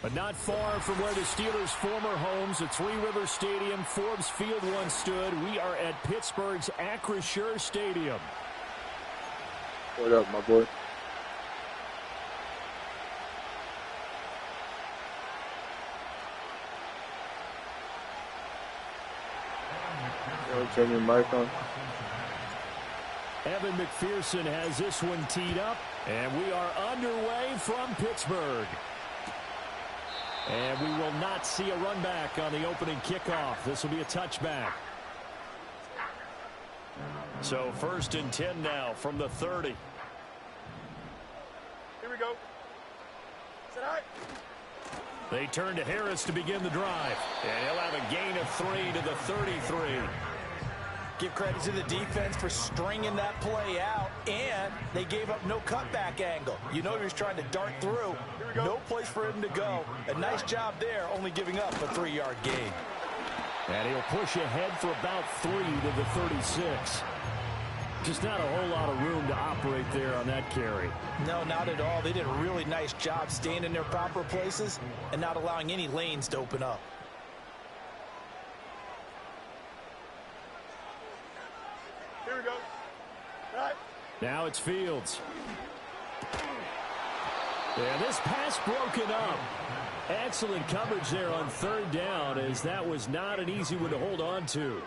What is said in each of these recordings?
But not far from where the Steelers' former homes, at Three River Stadium, Forbes Field once stood, we are at Pittsburgh's Acrisure Stadium. What up, my boy? Turn your mic on. Evan McPherson has this one teed up, and we are underway from Pittsburgh. And we will not see a run back on the opening kickoff. This will be a touchback. So 1st and 10 now from the 30. Here we go. Sit high. They turn to Harris to begin the drive. And he'll have a gain of 3 to the 33. Give credit to the defense for stringing that play out, and they gave up no cutback angle. You know he was trying to dart through. No place for him to go. A nice job there, only giving up a 3-yard gain. And he'll push ahead for about 3 to the 36. Just not a whole lot of room to operate there on that carry. No, not at all. They did a really nice job staying in their proper places and not allowing any lanes to open up. Here we go. Right. Now it's Fields. And this pass broken up. Excellent coverage there on 3rd down, as that was not an easy one to hold on to.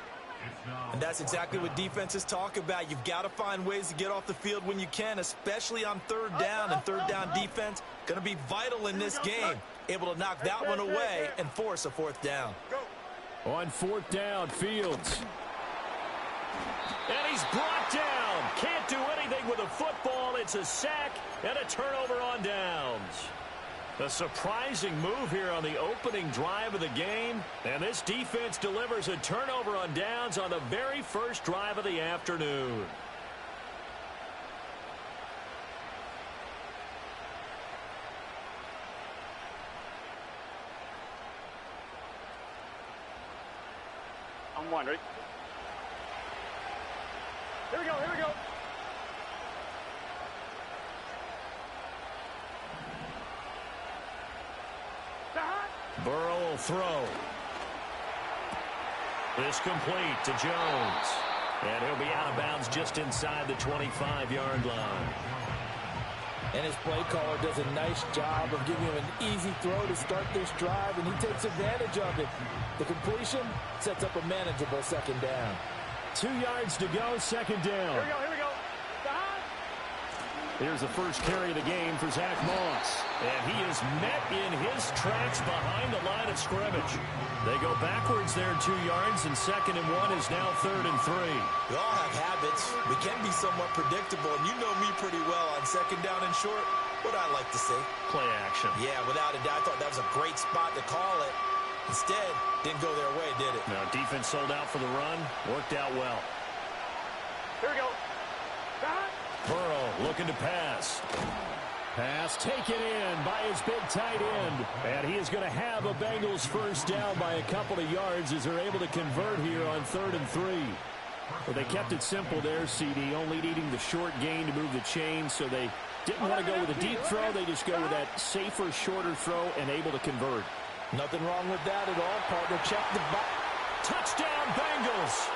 And that's exactly what defenses talk about. You've got to find ways to get off the field when you can, especially on 3rd down. And 3rd down defense going to be vital in this game. Able to knock that one away and force a 4th down. On 4th down, Fields. And he's brought down. Can't do anything with a football. It's a sack and a turnover on downs. A surprising move here on the opening drive of the game. And this defense delivers a turnover on downs on the very first drive of the afternoon. I'm wondering. Here we go, here we go. Burrow will throw. This complete to Jones. And he'll be out of bounds just inside the 25-yard line. And his play caller does a nice job of giving him an easy throw to start this drive, and he takes advantage of it. The completion sets up a manageable 2nd down. 2 yards to go, 2nd down. Here we go, here we go. Here's the first carry of the game for Zach Moss. And he is met in his tracks behind the line of scrimmage. They go backwards there 2 yards, and 2nd and 1 is now 3rd and 3. We all have habits. We can be somewhat predictable, and you know me pretty well on 2nd down and short. What I like to see. Play action. Yeah, without a doubt. I thought that was a great spot to call it. Instead, didn't go their way, did it? Now, defense sold out for the run. Worked out well. Here we go. Burrow looking to pass. Pass taken in by his big tight end. And he is going to have a Bengals 1st down by a couple of yards as they're able to convert here on 3rd and 3. Well, they kept it simple there, CD, only needing the short gain to move the chain, so they didn't want to go with a deep throw. They just go with that safer, shorter throw and able to convert. Nothing wrong with that at all, partner. Check the box. Touchdown, Bengals!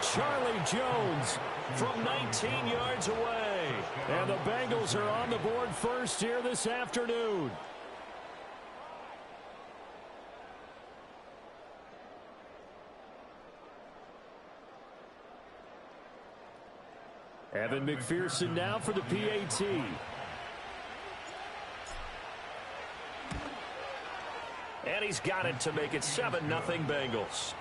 Charlie Jones from 19 yards away. And the Bengals are on the board first here this afternoon. Evan McPherson now for the PAT. And he's got it to make it 7-0 Bengals.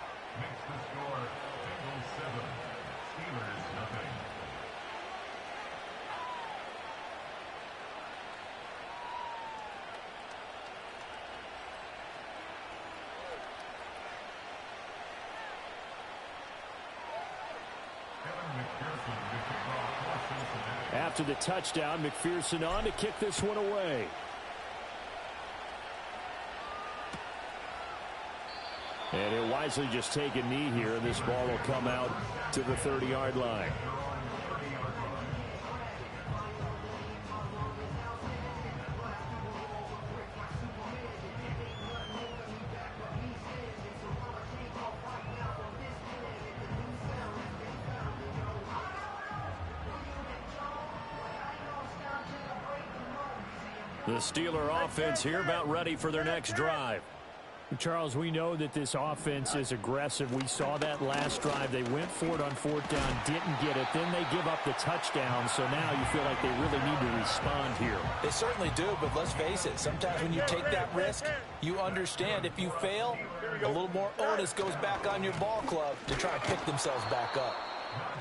After the touchdown, McPherson on to kick this one away. And he'll wisely just take a knee here, and this ball will come out to the 30-yard line. The Steeler offense here about ready for their next drive. Charles, we know that this offense is aggressive. We saw that last drive. They went for it on fourth down, didn't get it. Then they give up the touchdown. So now you feel like they really need to respond here. They certainly do, but let's face it. Sometimes when you take that risk, you understand if you fail, a little more onus goes back on your ball club to try and pick themselves back up.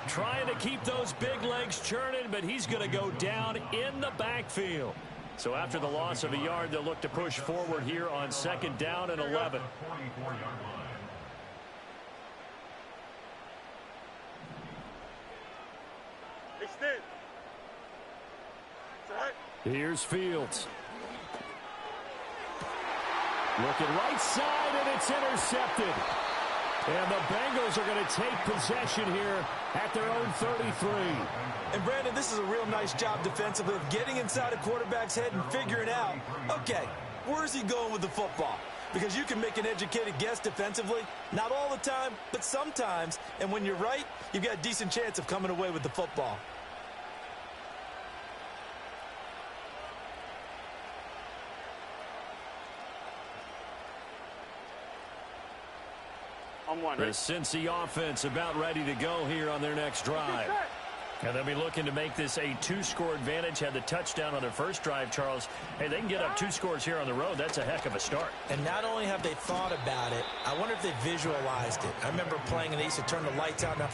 Trying to keep those big legs churning, but he's going to go down in the backfield. So after the loss of a yard, they'll look to push forward here on 2nd down and 11. Extend. Here's Fields. Looking right side, and it's intercepted. And the Bengals are going to take possession here at their own 33. And, Brandon, this is a real nice job defensively of getting inside a quarterback's head and figuring out, okay, where's he going with the football? Because you can make an educated guess defensively, not all the time, but sometimes. And when you're right, you've got a decent chance of coming away with the football. The Cincy offense about ready to go here on their next drive. And they'll be looking to make this a 2-score advantage. Had the touchdown on their first drive, Charles. Hey, they can get up 2 scores here on the road. That's a heck of a start. And not only have they thought about it, I wonder if they visualized it. I remember playing and they used to turn the lights out. Now,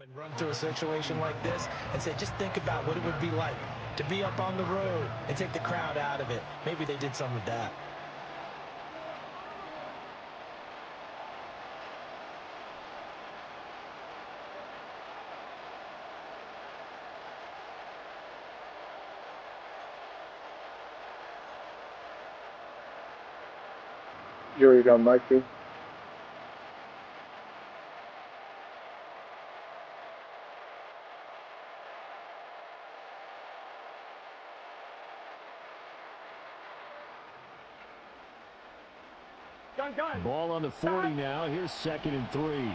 and run through a situation like this and say, just think about what it would be like to be up on the road and take the crowd out of it. Maybe they did some of that. You already got Mikey. Ball on the 40 now. Here's 2nd and 3.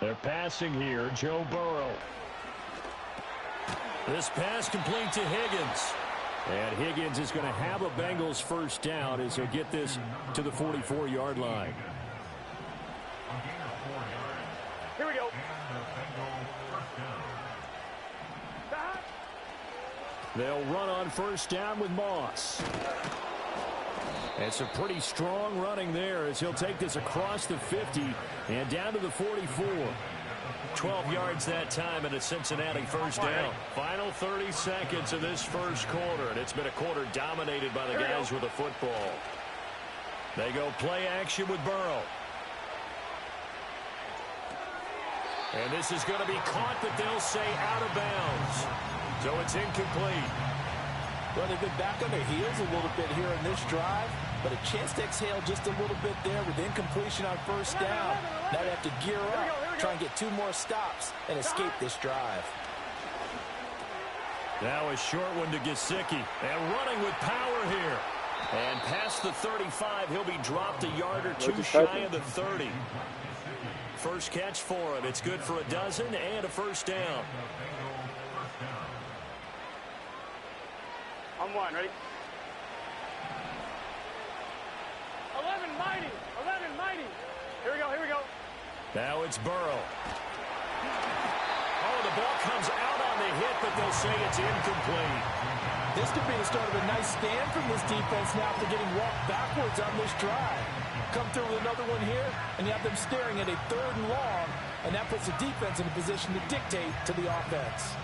They're passing here. Joe Burrow. This pass complete to Higgins. And Higgins is going to have a Bengals first down as he'll get this to the 44-yard line. Here we go. They'll run on first down with Moss. It's a pretty strong running there as he'll take this across the 50 and down to the 44. 12 yards that time and a Cincinnati first down. Final 30 seconds of this first quarter, and it's been a quarter dominated by the guys with the football. They go play action with Burrow. And this is going to be caught, but they'll say out of bounds. So it's incomplete. Well, they've been back on their heels a little bit here in this drive, but a chance to exhale just a little bit there with incompletion on first down. Now they have to gear up, try and get 2 more stops and escape this drive. Now a short one to Gesicki, and running with power here. And past the 35, he'll be dropped a yard or 2 shy of the 30. First catch for him. It's good for a dozen and a first down. On 1, ready? 11 mighty. 11 mighty. Here we go, here we go. Now it's Burrow. Oh, the ball comes out on the hit, but they'll say it's incomplete. This could be the start of a nice stand from this defense now after getting walked backwards on this drive. Come through with another one here, and you have them staring at a 3rd and long, and that puts the defense in a position to dictate to the offense.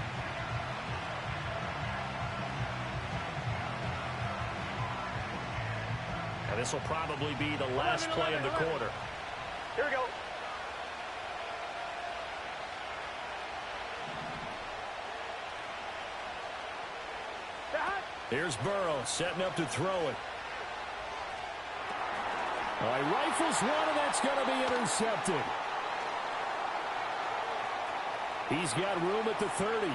And this will probably be the last play of the quarter. Here we go. Here's Burrow setting up to throw it. All right, rifles one, and that's going to be intercepted. He's got room at the 30.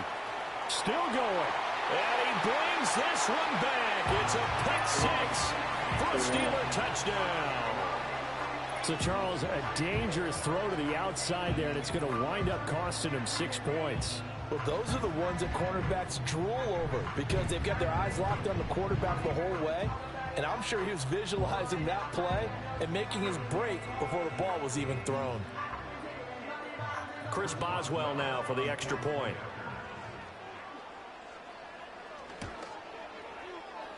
Still going. And he brings this one back. It's a pick six for a Steeler touchdown. So, Charles, a dangerous throw to the outside there, and it's going to wind up costing him 6 points. Well, those are the ones that cornerbacks drool over because they've got their eyes locked on the quarterback the whole way. And I'm sure he was visualizing that play and making his break before the ball was even thrown. Chris Boswell now for the extra point.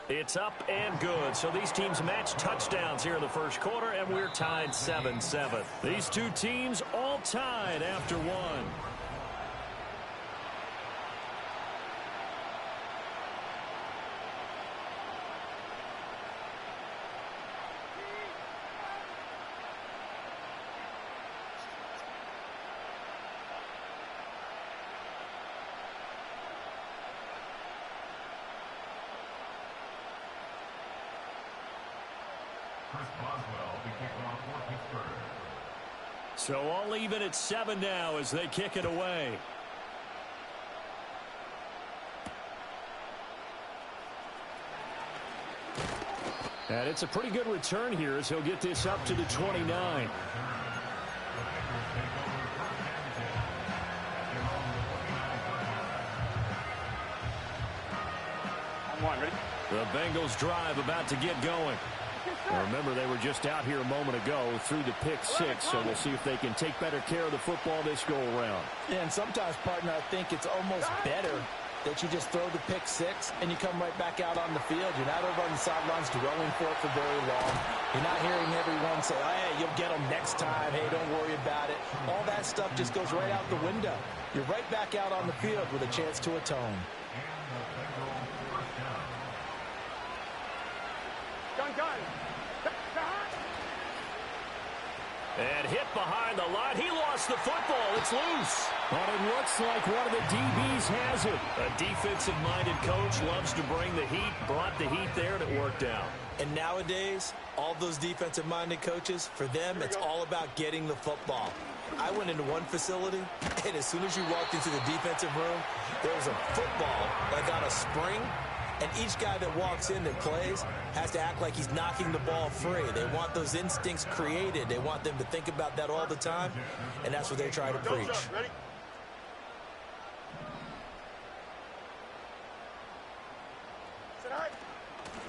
It's up and good. So these teams match touchdowns here in the first quarter, and we're tied 7-7. These two teams all tied after one. So all even at 7 now as they kick it away. And it's a pretty good return here as he'll get this up to the 29. The Bengals drive about to get going. Now remember, they were just out here a moment ago through the pick six, so we'll see if they can take better care of the football this go-around. Yeah, and sometimes, partner, I think it's almost better that you just throw the pick six and you come right back out on the field. You're not over on the sidelines dwelling for it for very long. You're not hearing everyone say, oh, hey, you'll get them next time. Hey, don't worry about it. All that stuff just goes right out the window. You're right back out on the field with a chance to atone. Gun. And hit behind the line. He lost the football. It's loose. But it looks like one of the DBs has it. A defensive-minded coach loves to bring the heat. Brought the heat there, and it worked out. And nowadays, all those defensive-minded coaches, for them, it's all about getting the football. I went into one facility, and as soon as you walked into the defensive room, there was a football like on a spring. And each guy that walks in that plays has to act like he's knocking the ball free. They want those instincts created. They want them to think about that all the time. And that's what they try to preach.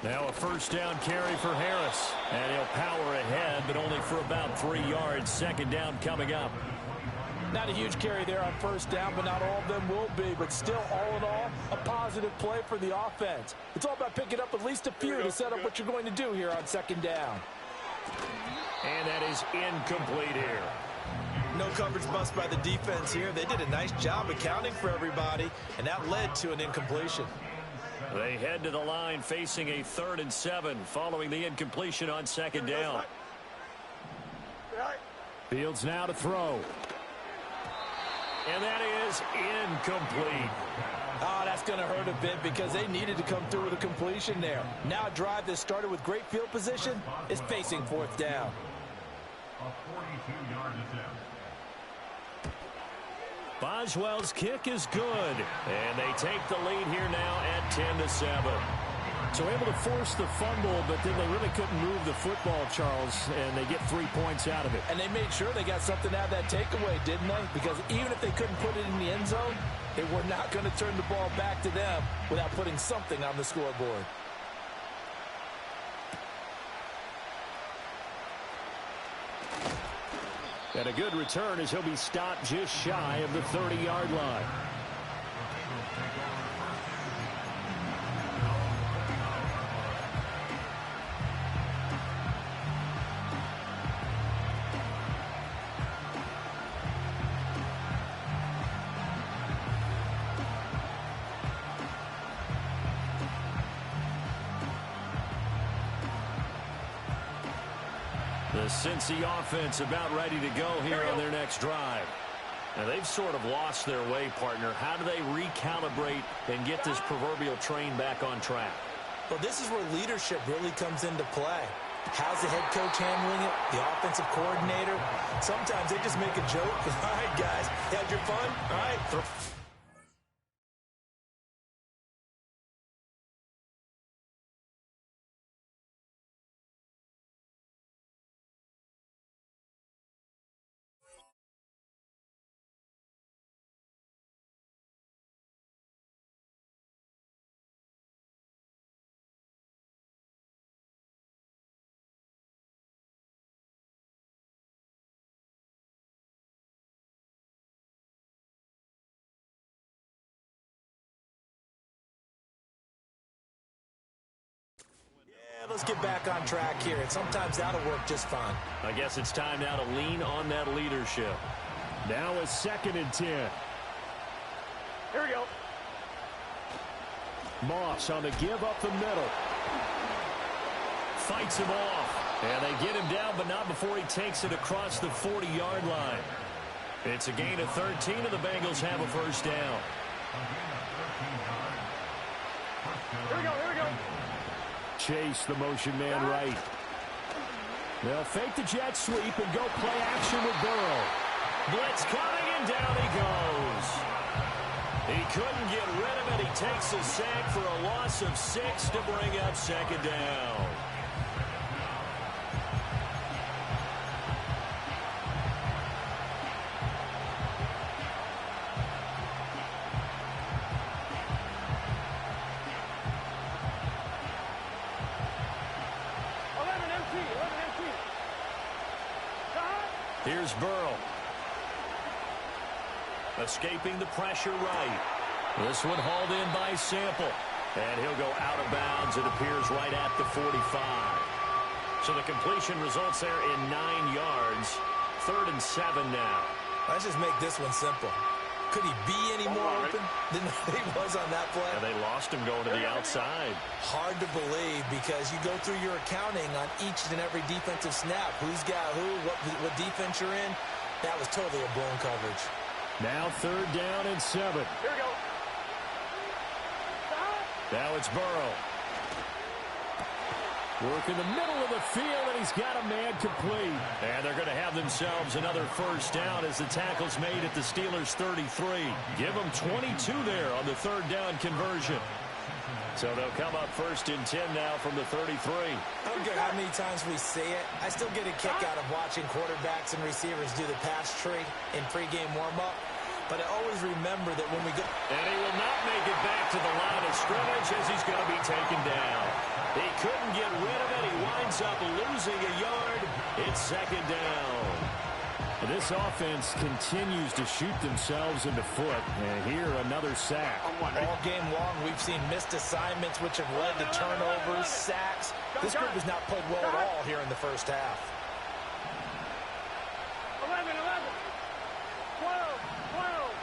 Now a first down carry for Harris. And he'll power ahead, but only for about 3 yards. Second down coming up. Not a huge carry there on first down, but not all of them will be. But still, all in all, a positive play for the offense. It's all about picking up at least a few to set up what you're going to do here on second down. And that is incomplete here. No coverage bust by the defense here. They did a nice job accounting for everybody, and that led to an incompletion. They head to the line facing a 3rd and 7 following the incompletion on second down. Fields now to throw. And that is incomplete. Oh, that's going to hurt a bit because they needed to come through with a completion there. Now a drive that started with great field position is facing 4th down. A 42-yard attempt. Boswell's kick is good. And they take the lead here now at 10-7. So able to force the fumble, but then they really couldn't move the football, Charles, and they get 3 points out of it. And they made sure they got something out of that takeaway, didn't they? Because even if they couldn't put it in the end zone, they were not going to turn the ball back to them without putting something on the scoreboard. And a good return as he'll be stopped just shy of the 30-yard line. The Cincy offense about ready to go here on their next drive. Now, they've sort of lost their way, partner. How do they recalibrate and get this proverbial train back on track? Well, this is where leadership really comes into play. How's the head coach handling it? The offensive coordinator? Sometimes they just make a joke. All right, guys, you had your fun? All right. Let's get back on track here, and sometimes that'll work just fine. I guess it's time now to lean on that leadership. Now a 2nd and 10. Here we go. Moss on the give up the middle. Fights him off. And they get him down, but not before he takes it across the 40-yard line. It's a gain of 13, and the Bengals have a first down. Here we go, here we go. Chase the motion man right. They'll fake the jet sweep and go play action with Burrow. Blitz coming, and down he goes. He couldn't get rid of it. He takes a sack for a loss of 6 to bring up 2nd down. Here's Burrow. Escaping the pressure right. This one hauled in by Sample. And he'll go out of bounds. It appears right at the 45. So the completion results there in 9 yards. 3rd and 7 now. Let's just make this one simple. Could he be any more open than he was on that play? Yeah, they lost him going to the outside. Hard to believe because you go through your accounting on each and every defensive snap. Who's got who, what defense you're in. That was totally a blown coverage. Now 3rd down and 7. Here we go. Now it's Burrow. Work in the middle of the field, and he's got a man complete. And they're going to have themselves another first down as the tackle's made at the Steelers' 33. Give them 22 there on the 3rd down conversion. So they'll come up 1st and 10 now from the 33. I don't care how many times we see it. I still get a kick out of watching quarterbacks and receivers do the pass tree in pregame warm-up. But I always remember that when we go... And he will not make it back to the line of scrimmage as he's going to be taken down. He couldn't get rid of it. He winds up losing a yard. It's 2nd down. This offense continues to shoot themselves in the foot. And here, another sack. All game long, we've seen missed assignments, which have led to turnovers, sacks. This group has not played well at all here in the first half. 11, 11. 12, 12.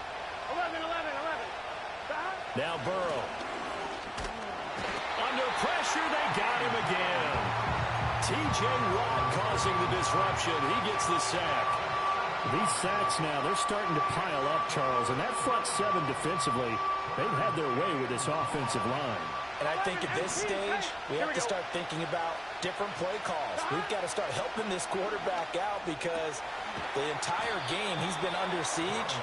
11, 11, 11. Now Burrow. Under pressure, they got him again. T.J. Watt causing the disruption. He gets the sack. These sacks now, they're starting to pile up, Charles. And that front 7 defensively, they've had their way with this offensive line. And I think at this stage, we have to start thinking about different play calls. We've got to start helping this quarterback out because the entire game he's been under siege.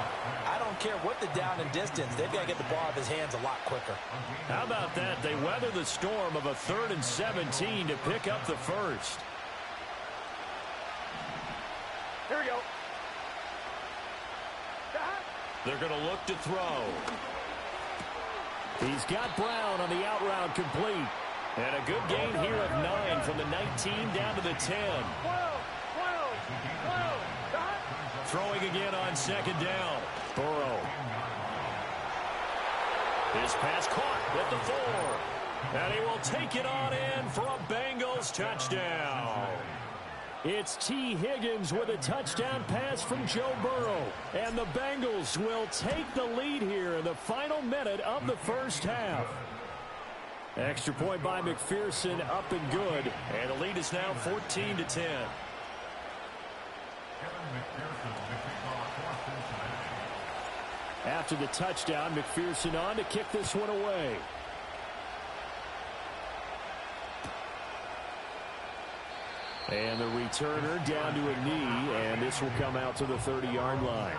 I don't care what the down and distance. They've got to get the ball out of his hands a lot quicker. How about that? They weather the storm of a 3rd and 17 to pick up the first. Here we go. They're going to look to throw. He's got Brown on the out route complete. And a good gain here of 9 from the 19 down to the 10. 12, 12, 12. Throwing again on 2nd down. Burrow. His pass caught at the 4. And he will take it on in for a Bengals touchdown. It's T. Higgins with a touchdown pass from Joe Burrow. And the Bengals will take the lead here in the final minute of the first half. Extra point by McPherson, up and good. And the lead is now 14-10. After the touchdown, McPherson on to kick this one away. And the returner down to a knee, and this will come out to the 30-yard line.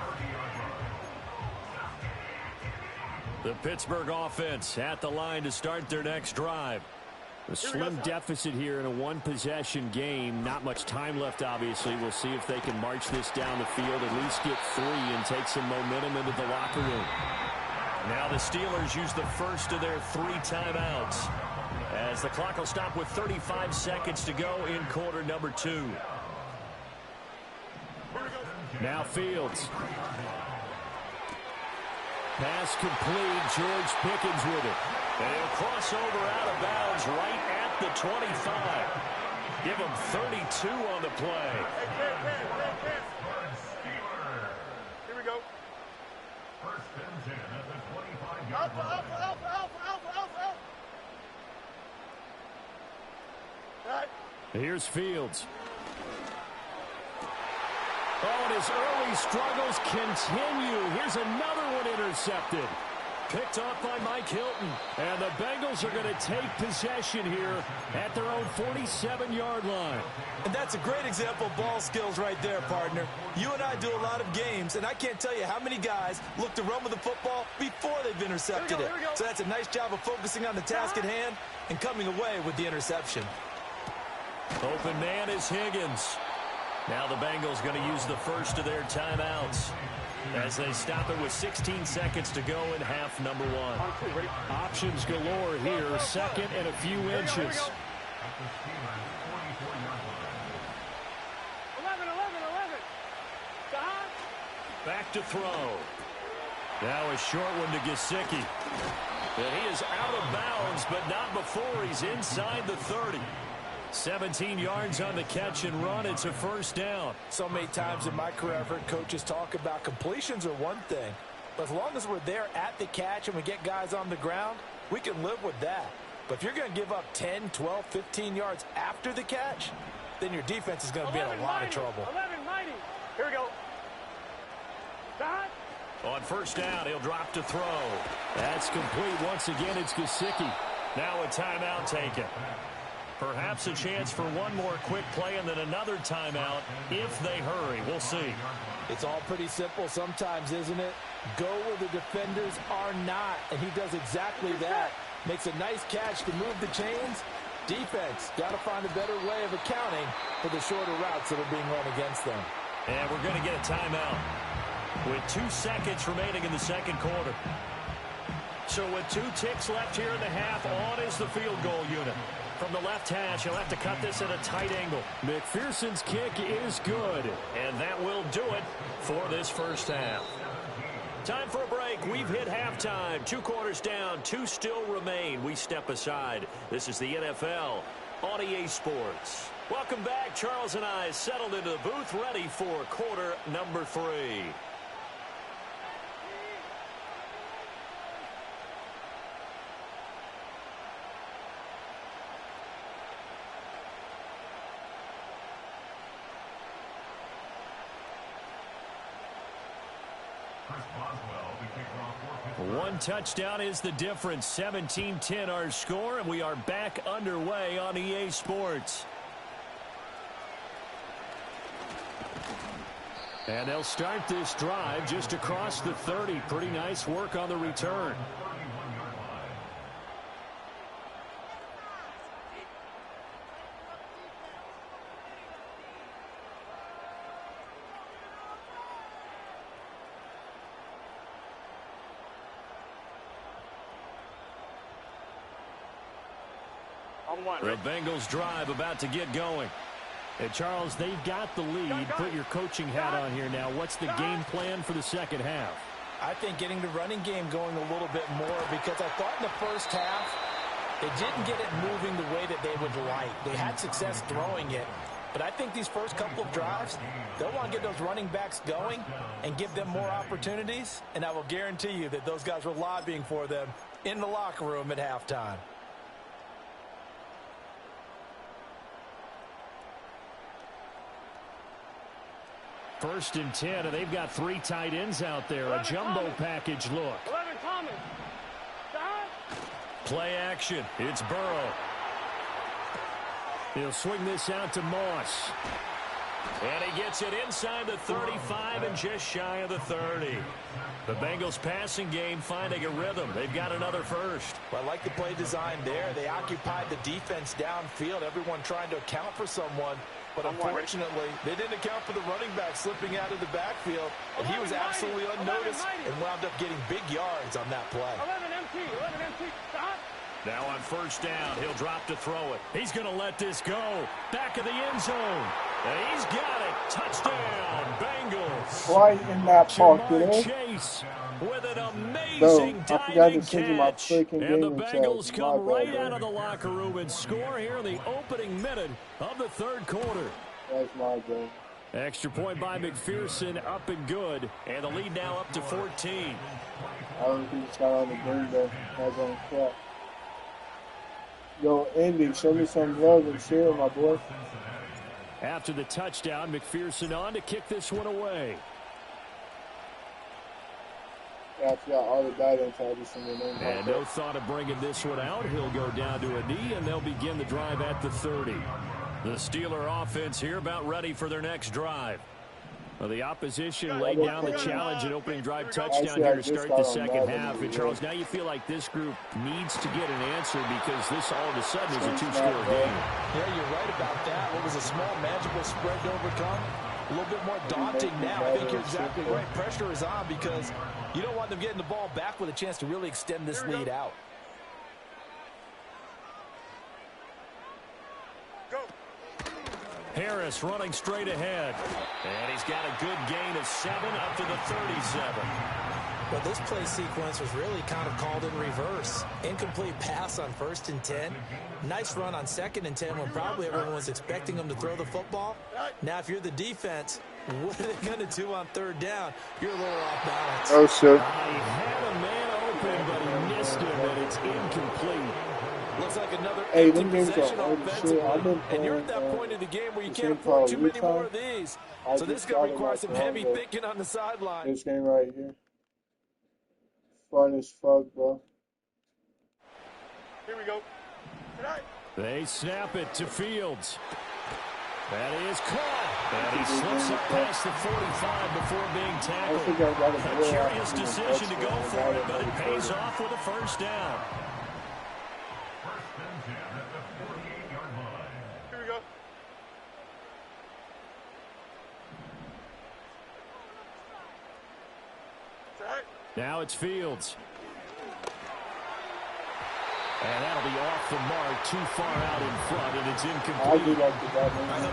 The Pittsburgh offense at the line to start their next drive. A slim deficit here in a one-possession game. Not much time left, obviously. We'll see if they can march this down the field, at least get 3 and take some momentum into the locker room. Now the Steelers use the first of their 3 timeouts, as the clock will stop with 35 seconds to go in quarter number 2. Now Fields. Pass complete. George Pickens with it. And he'll cross over out of bounds right at the 25. Give him 32 on the play. Here we go. First and 10 at the 25-yard Alpha, line. alpha, alpha, alpha, alpha, alpha. All right. Here's Fields. Oh, and his early struggles continue. Here's another one intercepted. Picked off by Mike Hilton. And the Bengals are going to take possession here at their own 47-yard line. And that's a great example of ball skills right there, partner. You and I do a lot of games, and I can't tell you how many guys look to run with the football before they've intercepted it. So that's a nice job of focusing on the task at hand and coming away with the interception. Open man is Higgins. Now the Bengals going to use the first of their timeouts as they stop it with 16 seconds to go in half number 1. Options galore here, second and a few inches. 11, 11, 11. Back to throw. Now a short one to Gesicki. And he is out of bounds, but not before he's inside the 30. 17 yards on the catch and run. It's a first down. So many times in my career, I've heard coaches talk about completions are one thing. But as long as we're there at the catch and we get guys on the ground, we can live with that. But if you're going to give up 10, 12, 15 yards after the catch, then your defense is going to be in a lot of trouble. 11, 90. Here we go. Back. On first down, he'll drop to throw. That's complete. Once again, it's Gesicki. Now a timeout taken. Perhaps a chance for one more quick play and then another timeout if they hurry. We'll see. It's all pretty simple sometimes, isn't it? Go where the defenders are not, and he does exactly that. Makes a nice catch to move the chains. Defense, got to find a better way of accounting for the shorter routes that are being run against them. And we're going to get a timeout with 2 seconds remaining in the second quarter. So with 2 ticks left here in the half, on is the field goal unit. From the left hash, he'll have to cut this at a tight angle. McPherson's kick is good. And that will do it for this first half. Time for a break. We've hit halftime. 2 quarters down, 2 still remain. We step aside. This is the NFL on EA Sports. Welcome back. Charles and I settled into the booth, ready for quarter number 3. One touchdown is the difference. 17-10 our score, and we are back underway on EA Sports. And they'll start this drive just across the 30. Pretty nice work on the return. The Bengals drive about to get going. And Charles, they've got the lead. Put your coaching hat on here now. What's the game plan for the second half? I think getting the running game going a little bit more, because I thought in the first half they didn't get it moving the way that they would like. They had success throwing it. But I think these first couple of drives, they'll want to get those running backs going and give them more opportunities. And I will guarantee you that those guys were lobbying for them in the locker room at halftime. First and 10, and they've got 3 tight ends out there. A jumbo package look. 11 Thomas. Play action. It's Burrow. He'll swing this out to Moss. And he gets it inside the 35 and just shy of the 30. The Bengals passing game finding a rhythm. They've got another first. Well, I like the play design there. They occupied the defense downfield, everyone trying to account for someone. But unfortunately, they didn't account for the running back slipping out of the backfield. And he was absolutely unnoticed and wound up getting big yards on that play. 11 MT. Now on first down, he'll drop to throw it. He's going to let this go. Back of the end zone. And he's got it. Touchdown, Bengals. Right in that pocket, Jamar Chase with an amazing diving catch. And the Bengals come right out of the locker room and score here in the opening minute of the third quarter. That's my game. Extra point by McPherson, up and good. And the lead now up to 14. I don't think it's got on the green though. That's on crap. Yo, Andy, show me some love and share, my boy. After the touchdown, McPherson on to kick this one away. Yeah, I forgot all the guidance I just in the name. And no thought of bringing this one out. He'll go down to a knee, and they'll begin the drive at the 30. The Steeler offense here about ready for their next drive. Well, the opposition laid down the challenge and opening drive touchdown here to start the second half. And, Charles, now you feel like this group needs to get an answer because this all of a sudden is a 2-score game. Yeah, you're right about that. What was a small, manageable spread to overcome? A little bit more daunting now. I think you're exactly right. Pressure is on because you don't want them getting the ball back with a chance to really extend this lead out. Harris running straight ahead. And he's got a good gain of 7 up to the 37. Well, this play sequence was really kind of called in reverse. Incomplete pass on 1st and 10. Nice run on 2nd and 10 when probably everyone was expecting him to throw the football. Now, if you're the defense, what are they going to do on 3rd down? You're a little off balance. Oh, sir. He had a man open, but he missed him, and it's incomplete. Looks like another Hey, empty them games possession are offensively. And you're at that point in the game where you can't afford too many more of these. So this is going to require some heavy thinking on the sideline. This game right here. Fun as fuck, bro. Here we go. Tonight. They snap it to Fields. That is caught. And he slips up past the 45 before being tackled. A curious decision to go for it, but it pays off with a first down. Here we go. Tonight. Now it's Fields. And that'll be off the mark, too far out in front, and it's incomplete. Help me out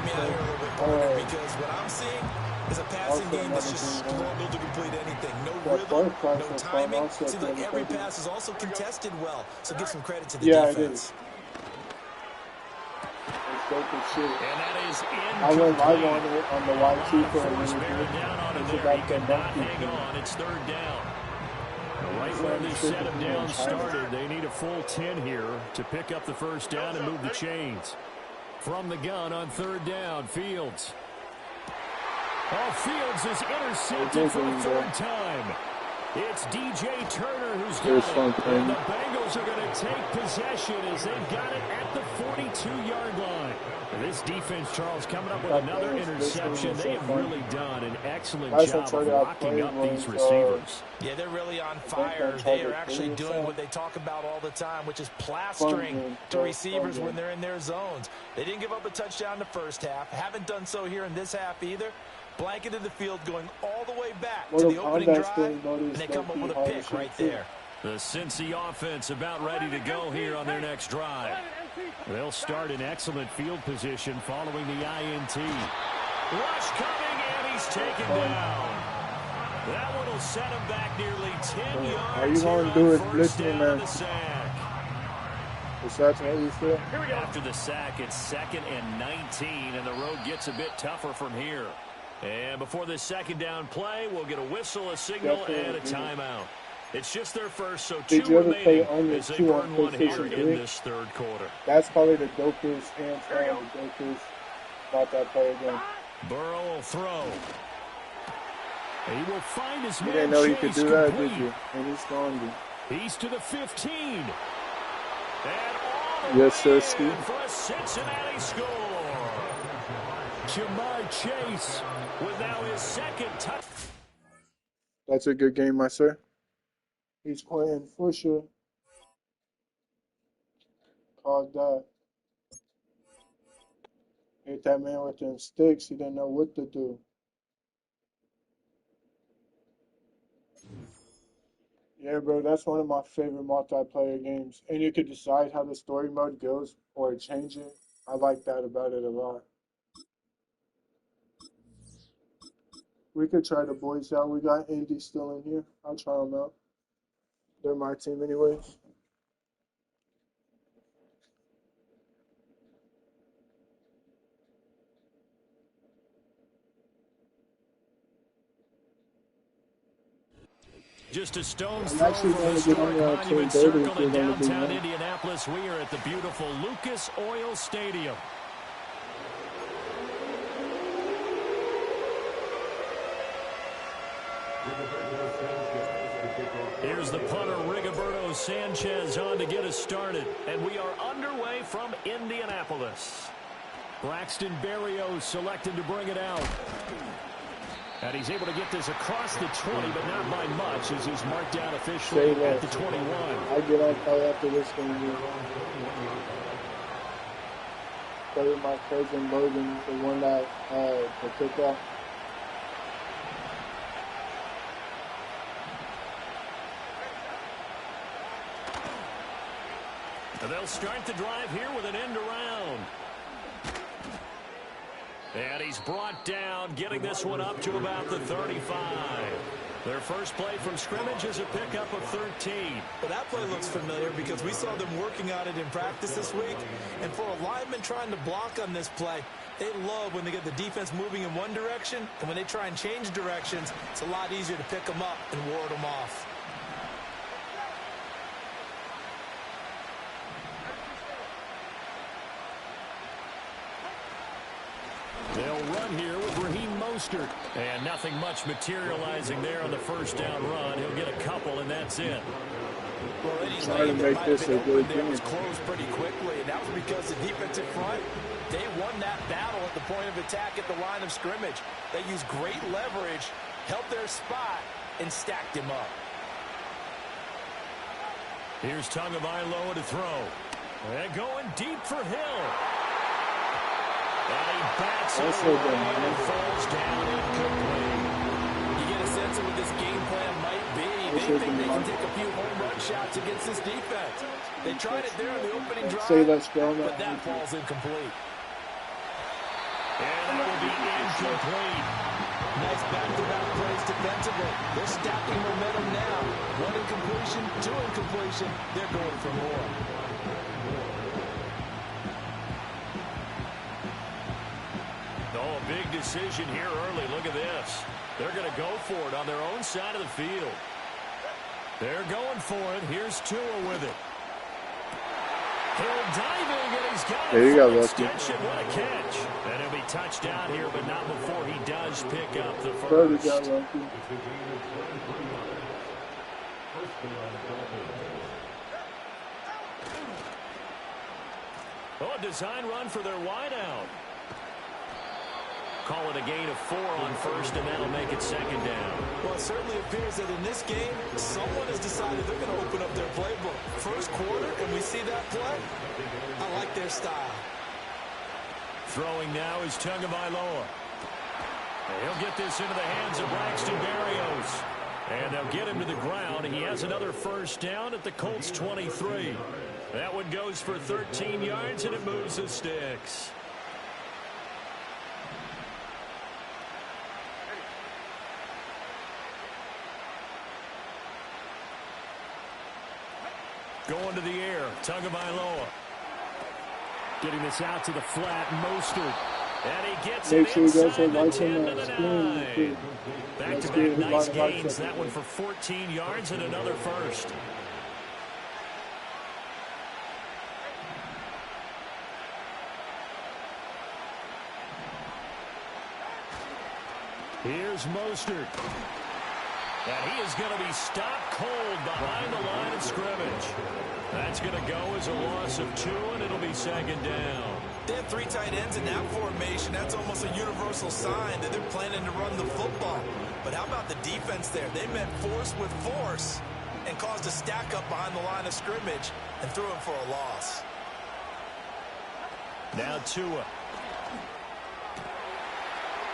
here a little bit, partner, because what I'm seeing is a passing game that's just struggled to complete anything. No rhythm, no timing. Seems like every pass is also contested well, so give some credit to the defense. And that is I went live incomplete. on the YT for a Force minute. bearing down on him It's there. about He that could not donkey hang thing. on. It's 3rd down. Right where they set him down started. They need a full 10 here to pick up the first down and move the chains. From the gun on 3rd down, Fields. Oh, Fields is intercepted for the 3rd time. It's DJ Turner who's got it. And the Bengals are going to take possession as they've got it at the 42-yard line. This defense, Charles, coming up with another interception. They have really done an excellent job of locking up these receivers. Yeah, they're really on fire. They are actually doing what they talk about all the time, which is plastering to receivers when they're in their zones. They didn't give up a touchdown in the first half. Haven't done so here in this half either. Blanketed the field going all the way back to the opening drive, and they come up with a pick right there. The Cincy offense about ready to go here on their next drive. They'll start in excellent field position following the INT. Rush coming, and he's taken down. That one will set him back nearly 10 yards. Are you going to do it blitzing, man? After the sack, it's 2nd and 19, and the road gets a bit tougher from here. And before this second down play, we'll get a whistle, a signal, and a timeout. It's just their first, so 2 remaining as they burn one here in this 3rd quarter. That's probably the dopest, hands down, the dopest about that play again. Burrow will throw. He will find his You man didn't know he could Chase do that, complete. did you? And he's going to. He's to the 15. And all the Yes, way sir, in Steve. for a Cincinnati score. Jamar Chase with now his second touch. That's a good game, my sir. He's playing for sure. Called that. Hit that man with them sticks. He didn't know what to do. Yeah, bro, that's one of my favorite multiplayer games. And you could decide how the story mode goes or change it. I like that about it a lot. We could try the boys out. We got Indy still in here. I'll try them out. They're my team anyways. Just a stone's I'm throw actually from going to get on historic Team Monument David Circle if you're in going to be downtown on. Indianapolis. We are at the beautiful Lucas Oil Stadium. Here's the punter, Rigoberto Sanchez, on to get us started. And we are underway from Indianapolis. Braxton Berrios selected to bring it out. And he's able to get this across the 20, but not by much, as he's marked down officially at the 21. I get on probably after this game. Play with my cousin Logan, the one that the kickoff. And they'll start the drive here with an end around. And he's brought down, getting this one up to about the 35. Their first play from scrimmage is a pickup of 13. Well, that play looks familiar because we saw them working on it in practice this week. And for a lineman trying to block on this play, they love when they get the defense moving in one direction. And when they try and change directions, it's a lot easier to pick them up and ward them off. They'll run here with Raheem Mostert. And nothing much materializing there on the first down run. He'll get a couple, and that's it. Well, any Trying to lane that make might this have a been good open there was game. closed pretty quickly, and that was because the defensive front, they won that battle at the point of attack at the line of scrimmage. They used great leverage, held their spot, and stacked him up. Here's Tagovailoa to throw. And going deep for Hill. And he bats it Also away good, and man. falls down incomplete. You get a sense of what this game plan might be. They think they can take a few home run shots against this defense. They tried it there in the opening drive, Say let's go. but that ball's incomplete. And that will be incomplete. Nice back-to-back plays defensively. They're stacking momentum now. One incompletion, two incompletion. They're going for more. Oh, a big decision here early. Look at this. They're going to go for it on their own side of the field. They're going for it. Here's Tua with it. Hill diving, and he's got There you it go, for Rusty. extension. What a catch. And he'll be touched down here, but not before he does pick up the Third first. down, Lucky. Oh, a design run for their wideout. Call it a gain of 4 on first, and that'll make it second down. Well, it certainly appears that in this game, someone has decided they're going to open up their playbook. First quarter, and we see that play. I like their style. Throwing now is Tagovailoa. And he'll get this into the hands of Braxton Berrios. And they'll get him to the ground. He has another first down at the Colts 23. That one goes for 13 yards, and it moves the sticks. Going to the air, Tagovailoa. Getting this out to the flat, Mostert. And he gets Make it sure you guys inside have the lights 10 on to that the screen. 9. Let's Back-to-back get it nice live lights gains. up. That one for 14 yards and another first. Here's Mostert. And he is going to be stopped cold behind the line of scrimmage. That's going to go as a loss of 2, and it'll be second down. They have 3 tight ends in that formation. That's almost a universal sign that they're planning to run the football. But how about the defense there? They met force with force and caused a stack up behind the line of scrimmage and threw him for a loss. Now Tua.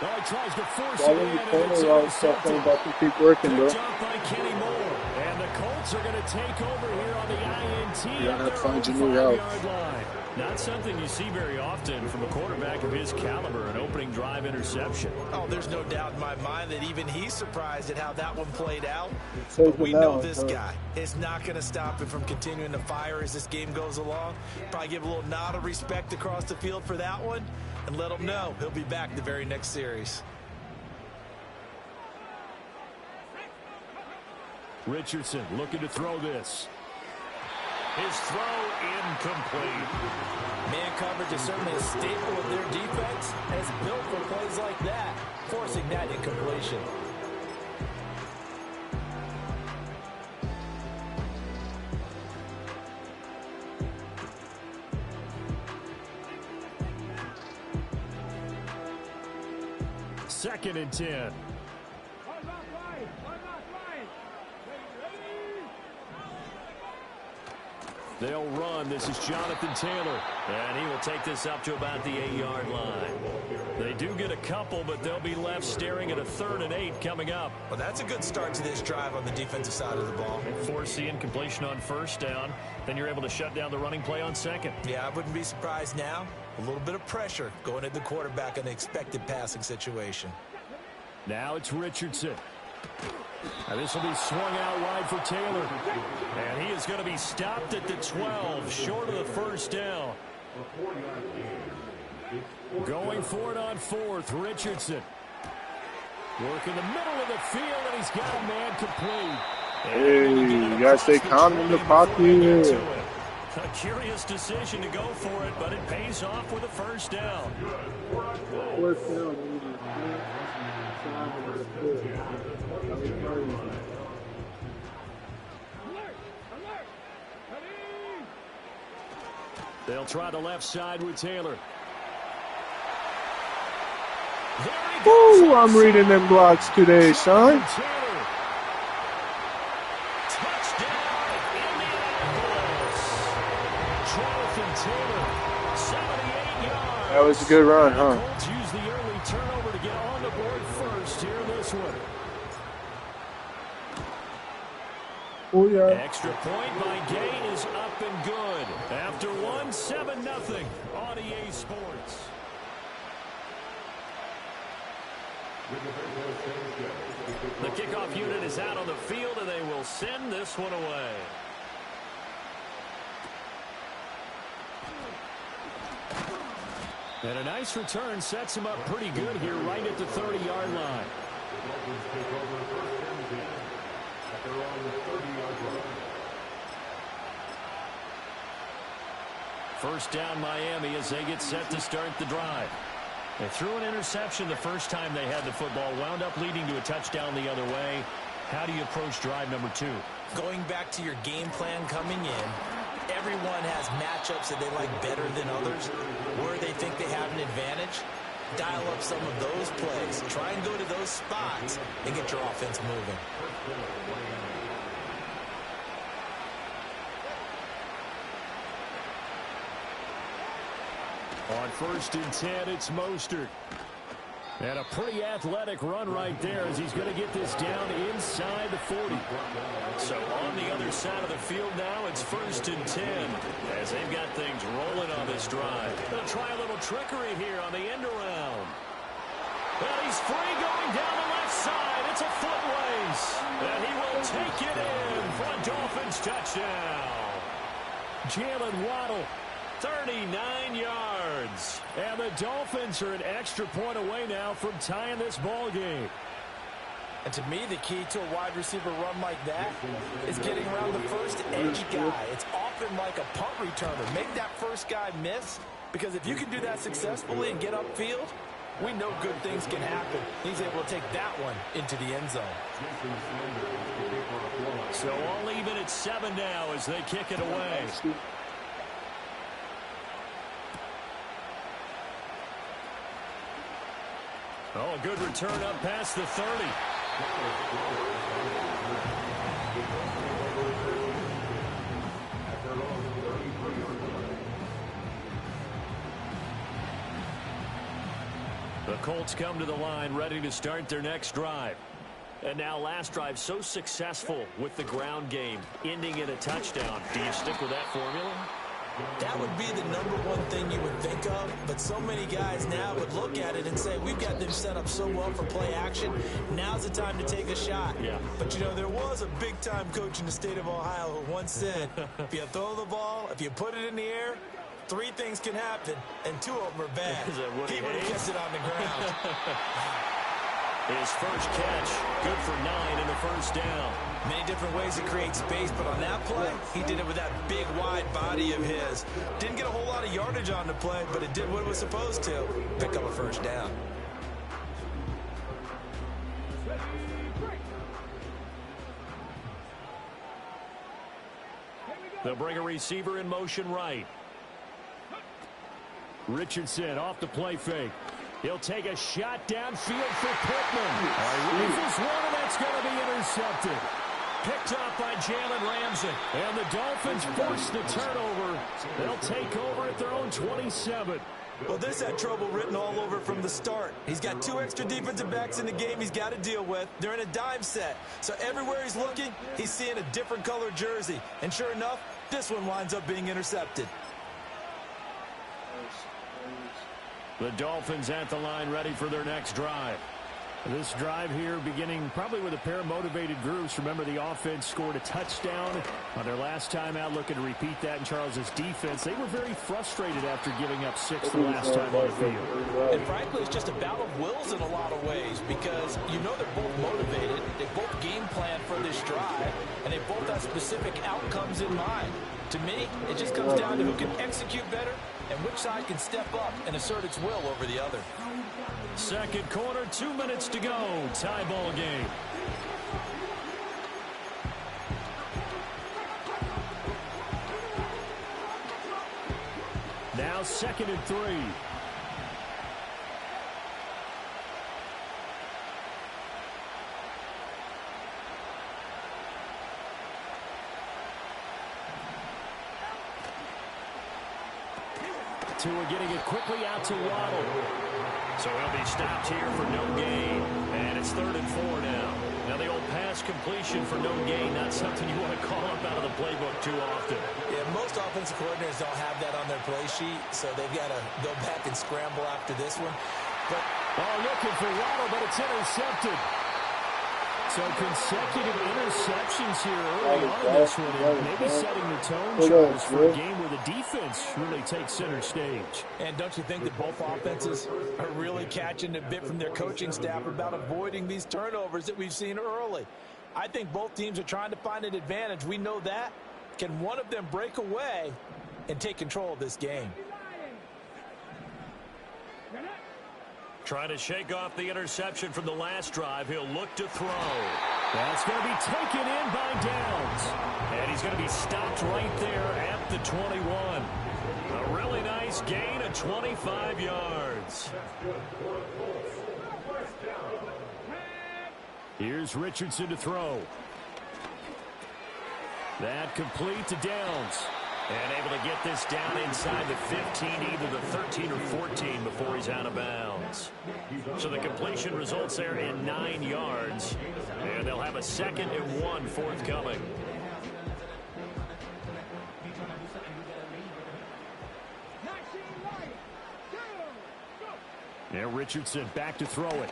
Oh, he tries to force Ball it in in, the and corner, it's I was talking intercepted. about to keep working, bro. Good job by Kenny Moore. And the Colts are going to take over here on the INT. You're going to have to find your new 5-yard routes. line. Not something you see very often from a quarterback of his caliber, an opening drive interception. Oh, there's no doubt in my mind that even he's surprised at how that one played out. Save But we him know out, this huh? guy is not going to stop him from continuing to fire as this game goes along. Probably give a little nod of respect across the field for that one and let him know he'll be back the very next series. Richardson looking to throw this. His throw incomplete. Man coverage is certainly a staple of their defense, and it's built for plays like that, forcing that incompletion. Second and 10. They'll run. This is Jonathan Taylor. And he will take this up to about the 8-yard line. They do get a couple, but they'll be left staring at a 3rd and 8 coming up. Well, that's a good start to this drive on the defensive side of the ball. Force the incompletion on first down. Then you're able to shut down the running play on second. Yeah, I wouldn't be surprised now. A little bit of pressure going at the quarterback in the expected passing situation. Now it's Richardson. Now this will be swung out wide for Taylor. And he is going to be stopped at the 12, short of the first down. Going for it on 4th, Richardson. Working the middle of the field, and he's got a man complete. Hey, you gotta stay calm in the pocket. A curious decision to go for it, but it pays off with a first down. Fourth down. They'll try the left side with Taylor. Ooh, I'm reading them blocks today, son. Touchdown, Indianapolis. Jonathan Taylor, 78 yards. That was a good run, huh? Colts use the early turnover to get on the board first here in this one. Oh, yeah. Extra point by Gay is up and good. After 1, 7-0 on EA Sports. The kickoff unit is out on the field, and they will send this one away. And a nice return sets him up pretty good here right at the 30-yard line. First down Miami as they get set to start the drive. They threw an interception the first time they had the football, wound up leading to a touchdown the other way. How do you approach drive number 2? Going back to your game plan coming in, everyone has matchups that they like better than others. Where they think they have an advantage, dial up some of those plays. Try and go to those spots and get your offense moving. On 1st and 10, it's Mostert. And a pretty athletic run right there as he's going to get this down inside the 40. So on the other side of the field now, it's 1st and 10 as they've got things rolling on this drive. They'll try a little trickery here on the end around. Well, he's free going down the left side. It's a foot race. And he will take it in for a Dolphins touchdown. Jalen Waddle. 39 yards. And the Dolphins are an extra point away now from tying this ball game. And to me, the key to a wide receiver run like that is getting around the first edge guy. It's often like a punt returner. Make that first guy miss, because if you can do that successfully and get upfield, We know good things can happen. He's able to take that one into the end zone. So all even at 7 now as they kick it away. Oh, a good return up past the 30. The Colts come to the line ready to start their next drive. And now last drive so successful with the ground game, ending in a touchdown. Do you stick with that formula? That would be the #1 thing you would think of, but so many guys now would look at it and say, we've got them set up so well for play action, now's the time to take a shot. Yeah. But, you know, there was a big-time coach in the state of Ohio who once said, if you throw the ball, if you put it in the air, 3 things can happen, and 2 of them are bad. He would have kept it on the ground. His first catch, good for 9 and a first down. Many different ways to create space, but on that play, he did it with that big, wide body of his. Didn't get a whole lot of yardage on the play, but it did what it was supposed to, pick up a first down. They'll bring a receiver in motion right. Richardson off the play fake. He'll take a shot downfield for Pittman. Rifles one, and that's going to be intercepted. Picked up by Jalen Ramsey. And the Dolphins force the turnover. They'll take over at their own 27. Well, this had trouble written all over from the start. He's got 2 extra defensive backs in the game he's got to deal with. They're in a dime set. So everywhere he's looking, he's seeing a different color jersey. And sure enough, this one winds up being intercepted. The Dolphins at the line ready for their next drive. This drive here beginning probably with a pair of motivated groups. Remember, the offense scored a touchdown on their last time out, looking to repeat that in Charles's defense. They were very frustrated after giving up 6 the last time on the field. And frankly, it's just a battle of wills in a lot of ways because you know they're both motivated. They both game plan for this drive, and they both have specific outcomes in mind. To me, it just comes down to who can execute better and which side can step up and assert its will over the other. Second quarter, 2 minutes to go. Tie ball game. Now 2nd and 3. Tua getting it quickly out to Waddle. So he'll be stopped here for no gain. And it's 3rd and 4 now. Now the old pass completion for no gain, not something you want to call up out of the playbook too often. Yeah, most offensive coordinators don't have that on their play sheet, so they've got to go back and scramble after this one. But looking for Waddle, but it's intercepted. So consecutive interceptions here early on in this one, and maybe setting the tone, Charles, for a game where the defense really takes center stage. And don't you think that both offenses are really catching a bit from their coaching staff about avoiding these turnovers that we've seen early? I think both teams are trying to find an advantage. We know that. Can one of them break away and take control of this game? Trying to shake off the interception from the last drive. He'll look to throw. That's going to be taken in by Downs. And he's going to be stopped right there at the 21. A really nice gain of 25 yards. Here's Richardson to throw. That complete to Downs. And able to get this down inside the 15, either the 13 or 14 before he's out of bounds. So the completion results there in 9 yards. And they'll have a 2nd and 1 forthcoming. Now Richardson back to throw it.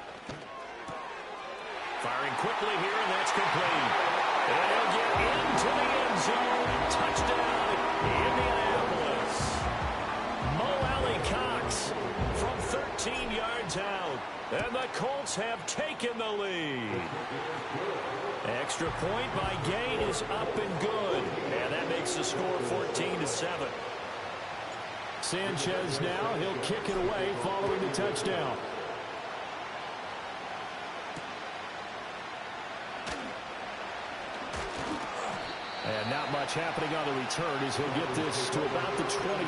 Firing quickly here, and that's complete. And he'll get into the end zone. Touchdown, Indianapolis. Mo Alley-Cox from 13 yards out. And the Colts have taken the lead. Extra point by Gain is up and good. And that makes the score 14-7. Sanchez now, he'll kick it away following the touchdown. And not much happening on the return as he'll get this to about the 23.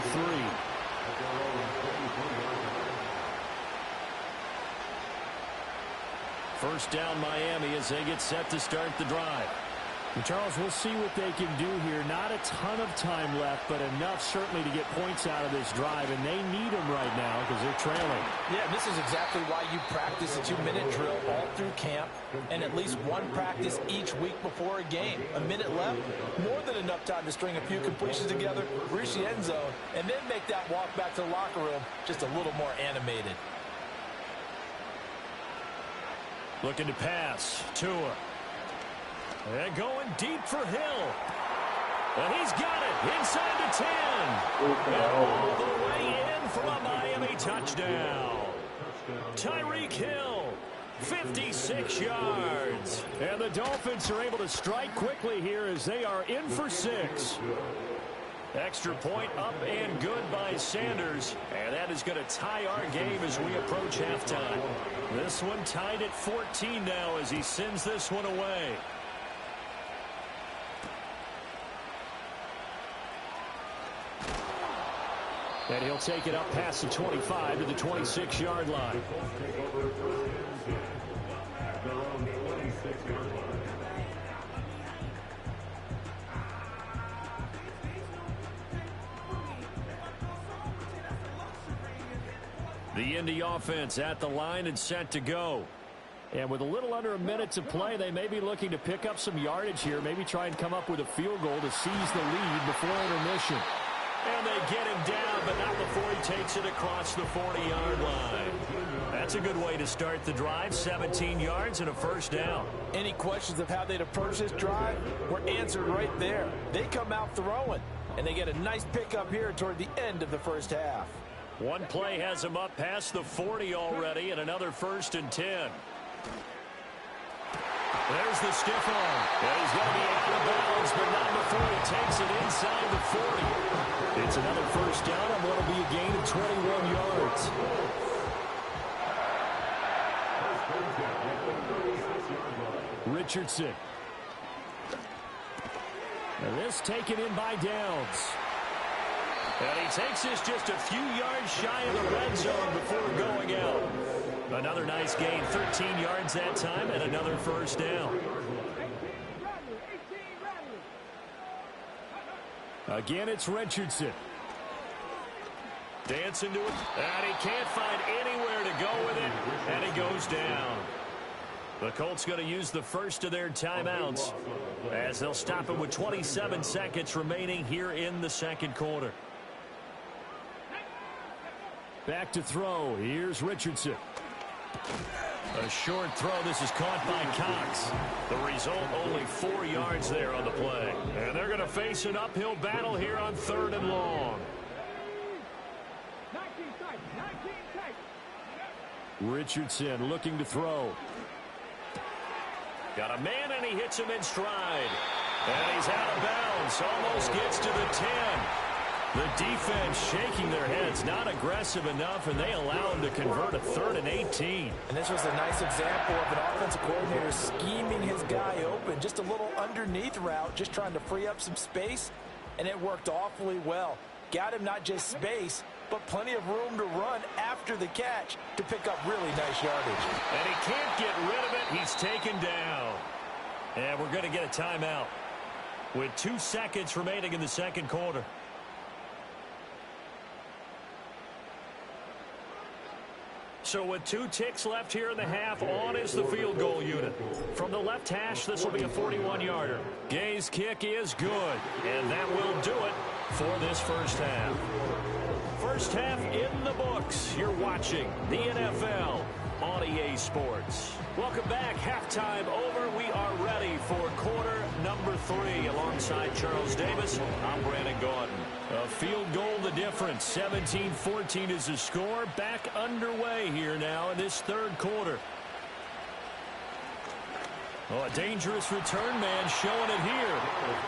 First down Miami as they get set to start the drive. And Charles, we'll see what they can do here. Not a ton of time left, but enough certainly to get points out of this drive, and they need them right now because they're trailing. Yeah, this is exactly why you practice a 2-minute drill all through camp and at least one practice each week before a game. A minute left, more than enough time to string a few completions together, reach the end zone, and then make that walk back to the locker room just a little more animated. Looking to pass. Tua. And going deep for Hill. And he's got it inside the 10. And all the way in for a Miami touchdown. Tyreek Hill, 56 yards. And the Dolphins are able to strike quickly here as they are in for 6. Extra point up and good by Sanders. And that is going to tie our game as we approach halftime. This one tied at 14 now as he sends this one away. And he'll take it up past the 25 to the 26-yard line. The Indy offense at the line and set to go. And with a little under a minute to play, they may be looking to pick up some yardage here, maybe try and come up with a field goal to seize the lead before intermission. And they get him down, but not before he takes it across the 40-yard line. That's a good way to start the drive, 17 yards and a first down. Any questions of how they'd approach this drive were answered right there. They come out throwing, and they get a nice pickup here toward the end of the first half. One play has him up past the 40 already, and another 1st and 10. There's the stiff arm. And he's going to be out of bounds, but not before he takes it inside the 40. It's another first down and what will be a gain of 21 yards. Richardson. And this taken in by Downs. And he takes this just a few yards shy of the red zone before going out. Another nice gain, 13 yards that time, and another first down. Again, it's Richardson. Dancing to it, and he can't find anywhere to go with it, and he goes down. The Colts going to use the first of their timeouts as they'll stop it with 27 seconds remaining here in the second quarter. Back to throw. Here's Richardson. A short throw. This is caught by Cox. The result, only 4 yards there on the play. And they're going to face an uphill battle here on 3rd and long. Richardson looking to throw. Got a man, and he hits him in stride. And he's out of bounds. Almost gets to the 10. The defense shaking their heads, not aggressive enough, and they allow him to convert a 3rd and 18. And this was a nice example of an offensive coordinator scheming his guy open. Just a little underneath route, just trying to free up some space, and it worked awfully well. Got him not just space, but plenty of room to run after the catch to pick up really nice yardage. And he can't get rid of it. He's taken down. And we're going to get a timeout with 2 seconds remaining in the second quarter. So with 2 ticks left here in the half, on is the field goal unit. From the left hash, this will be a 41-yarder. Gay's kick is good, and that will do it for this first half. First half in the books. You're watching the NFL on EA Sports. Welcome back. Halftime over. We are ready for quarter number 3. Alongside Charles Davis, I'm Brandon Gordon. A field goal the difference. 17-14 is the score. Back underway here now in this third quarter. Oh, a dangerous return man showing it here.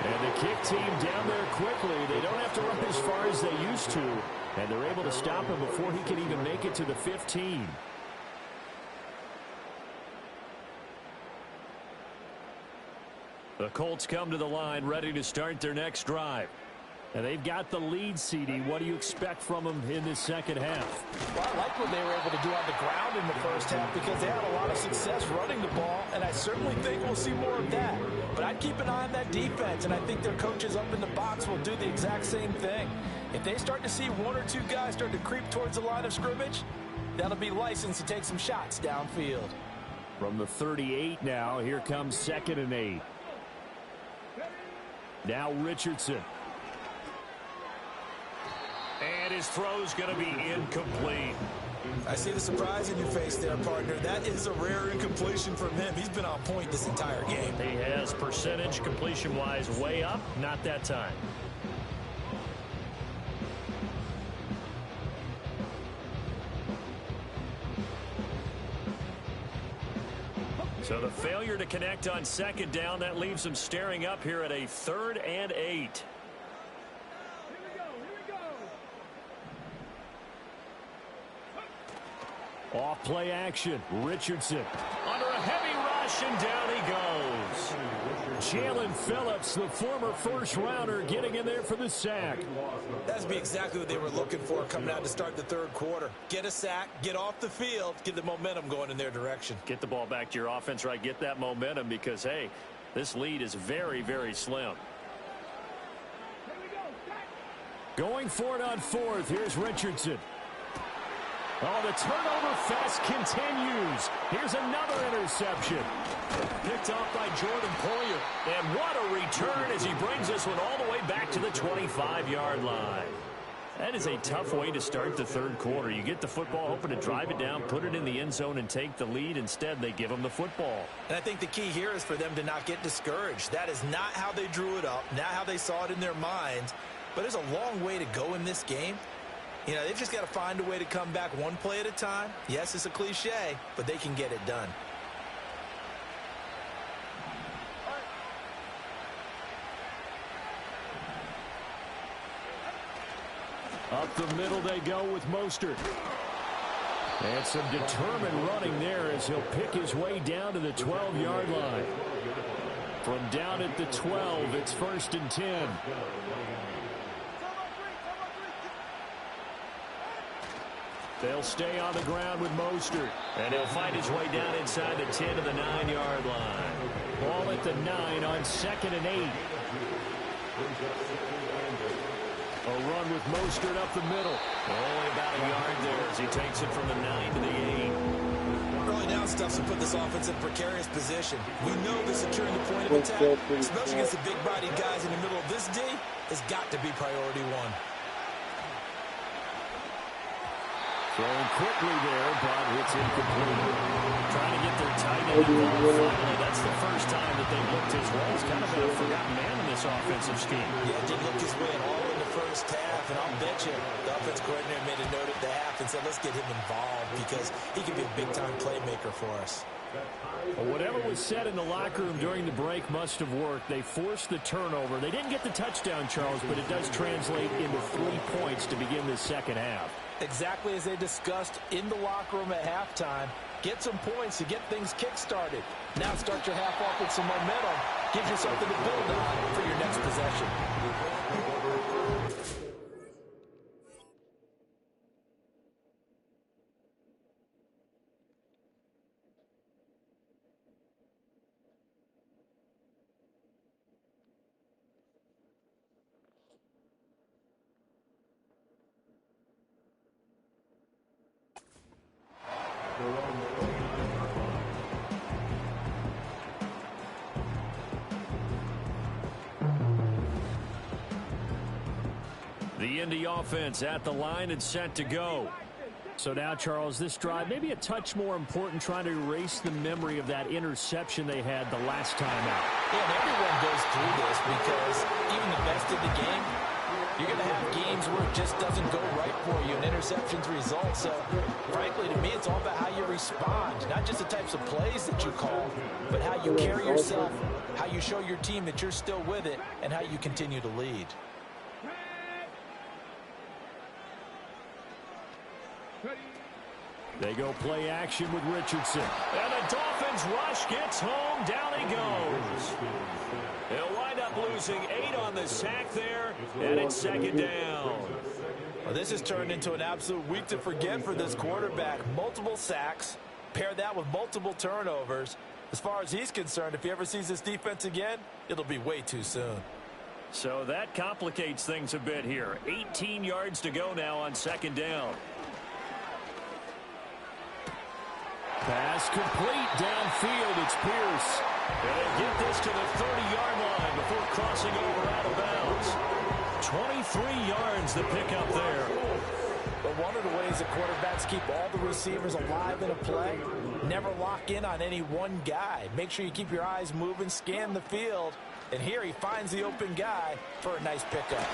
And the kick team down there quickly. They don't have to run as far as they used to. And they're able to stop him before he can even make it to the 15. The Colts come to the line ready to start their next drive. And they've got the lead, CD. What do you expect from them in this second half? Well, I like what they were able to do on the ground in the first half because they had a lot of success running the ball, and I certainly think we'll see more of that. But I'd keep an eye on that defense, and I think their coaches up in the box will do the exact same thing. If they start to see one or two guys start to creep towards the line of scrimmage, that'll be licensed to take some shots downfield. From the 38 now, here comes 2nd and 8. Now Richardson. And his throw's going to be incomplete. I see the surprise in your face there, partner. That is a rare incompletion from him. He's been on point this entire game. He has percentage completion-wise way up, not that time. So the failure to connect on 2nd down, that leaves him staring up here at a 3rd and 8. Off play action. Richardson under a heavy rush, and down he goes. Jalen Phillips, the former first-rounder, getting in there for the sack. That's be exactly what they were looking for coming out to start the third quarter. Get a sack, get off the field, get the momentum going in their direction. Get the ball back to your offense, right? Get that momentum because, hey, this lead is very, very slim. Going for it on 4th. Here's Richardson. Oh, the turnover fest continues. Here's another interception. Picked off by Jordan Poyer. And what a return as he brings this one all the way back to the 25-yard line. That is a tough way to start the third quarter. You get the football, hoping to drive it down, put it in the end zone, and take the lead. Instead, they give them the football. And I think the key here is for them to not get discouraged. That is not how they drew it up, not how they saw it in their minds. But there's a long way to go in this game. You know, they've just got to find a way to come back one play at a time. Yes, it's a cliche, but they can get it done. Up the middle they go with Mostert. And some determined running there as he'll pick his way down to the 12-yard line. From down at the 12, it's 1st and 10. They'll stay on the ground with Mostert. And he'll find his way down inside the 10 to the 9-yard line. Ball at the 9 on 2nd and 8. A run with Mostert up the middle. Only about a yard there as he takes it from the 9 to the 8. Early down stuff to put this offense in precarious position. We know that securing the point of attack, especially against the big-bodied guys in the middle of this D, has got to be priority one. Throwing quickly there, but it's incomplete. Trying to get their tight end involved finally. That's the first time that they've looked his way. He's kind of been a forgotten man in this offensive scheme. Yeah, didn't look his way at all in the first half, and I'll bet you the offense coordinator made a note at the half and said, let's get him involved because he can be a big-time playmaker for us. Well, whatever was said in the locker room during the break must have worked. They forced the turnover. They didn't get the touchdown, Charles, but it does translate into 3 points to begin this second half. Exactly as they discussed in the locker room at halftime. Get some points to get things kick-started. Now start your half off with some momentum. Gives you something to build on for your next possession. The Indy offense at the line and set to go. So now, Charles, this drive maybe a touch more important, trying to erase the memory of that interception they had the last time out. Yeah, and everyone goes through this because even the best in the game, you're going to have games where it just doesn't go right for you and interceptions result. So, frankly, to me, it's all about how you respond, not just the types of plays that you call, but how you carry yourself, how you show your team that you're still with it, and how you continue to lead. They go play action with Richardson. And the Dolphins rush gets home. Down he goes. They'll wind up losing 8 on the sack there. And it's second down. Well, this has turned into an absolute week to forget for this quarterback. Multiple sacks. Pair that with multiple turnovers. As far as he's concerned, if he ever sees this defense again, it'll be way too soon. So that complicates things a bit here. 18 yards to go now on second down. Pass complete downfield. It's Pierce. And they get this to the 30-yard line before crossing over out of bounds. 23 yards the pickup there. But one of the ways that quarterbacks keep all the receivers alive in a play, never lock in on any one guy. Make sure you keep your eyes moving, scan the field. And here he finds the open guy for a nice pickup.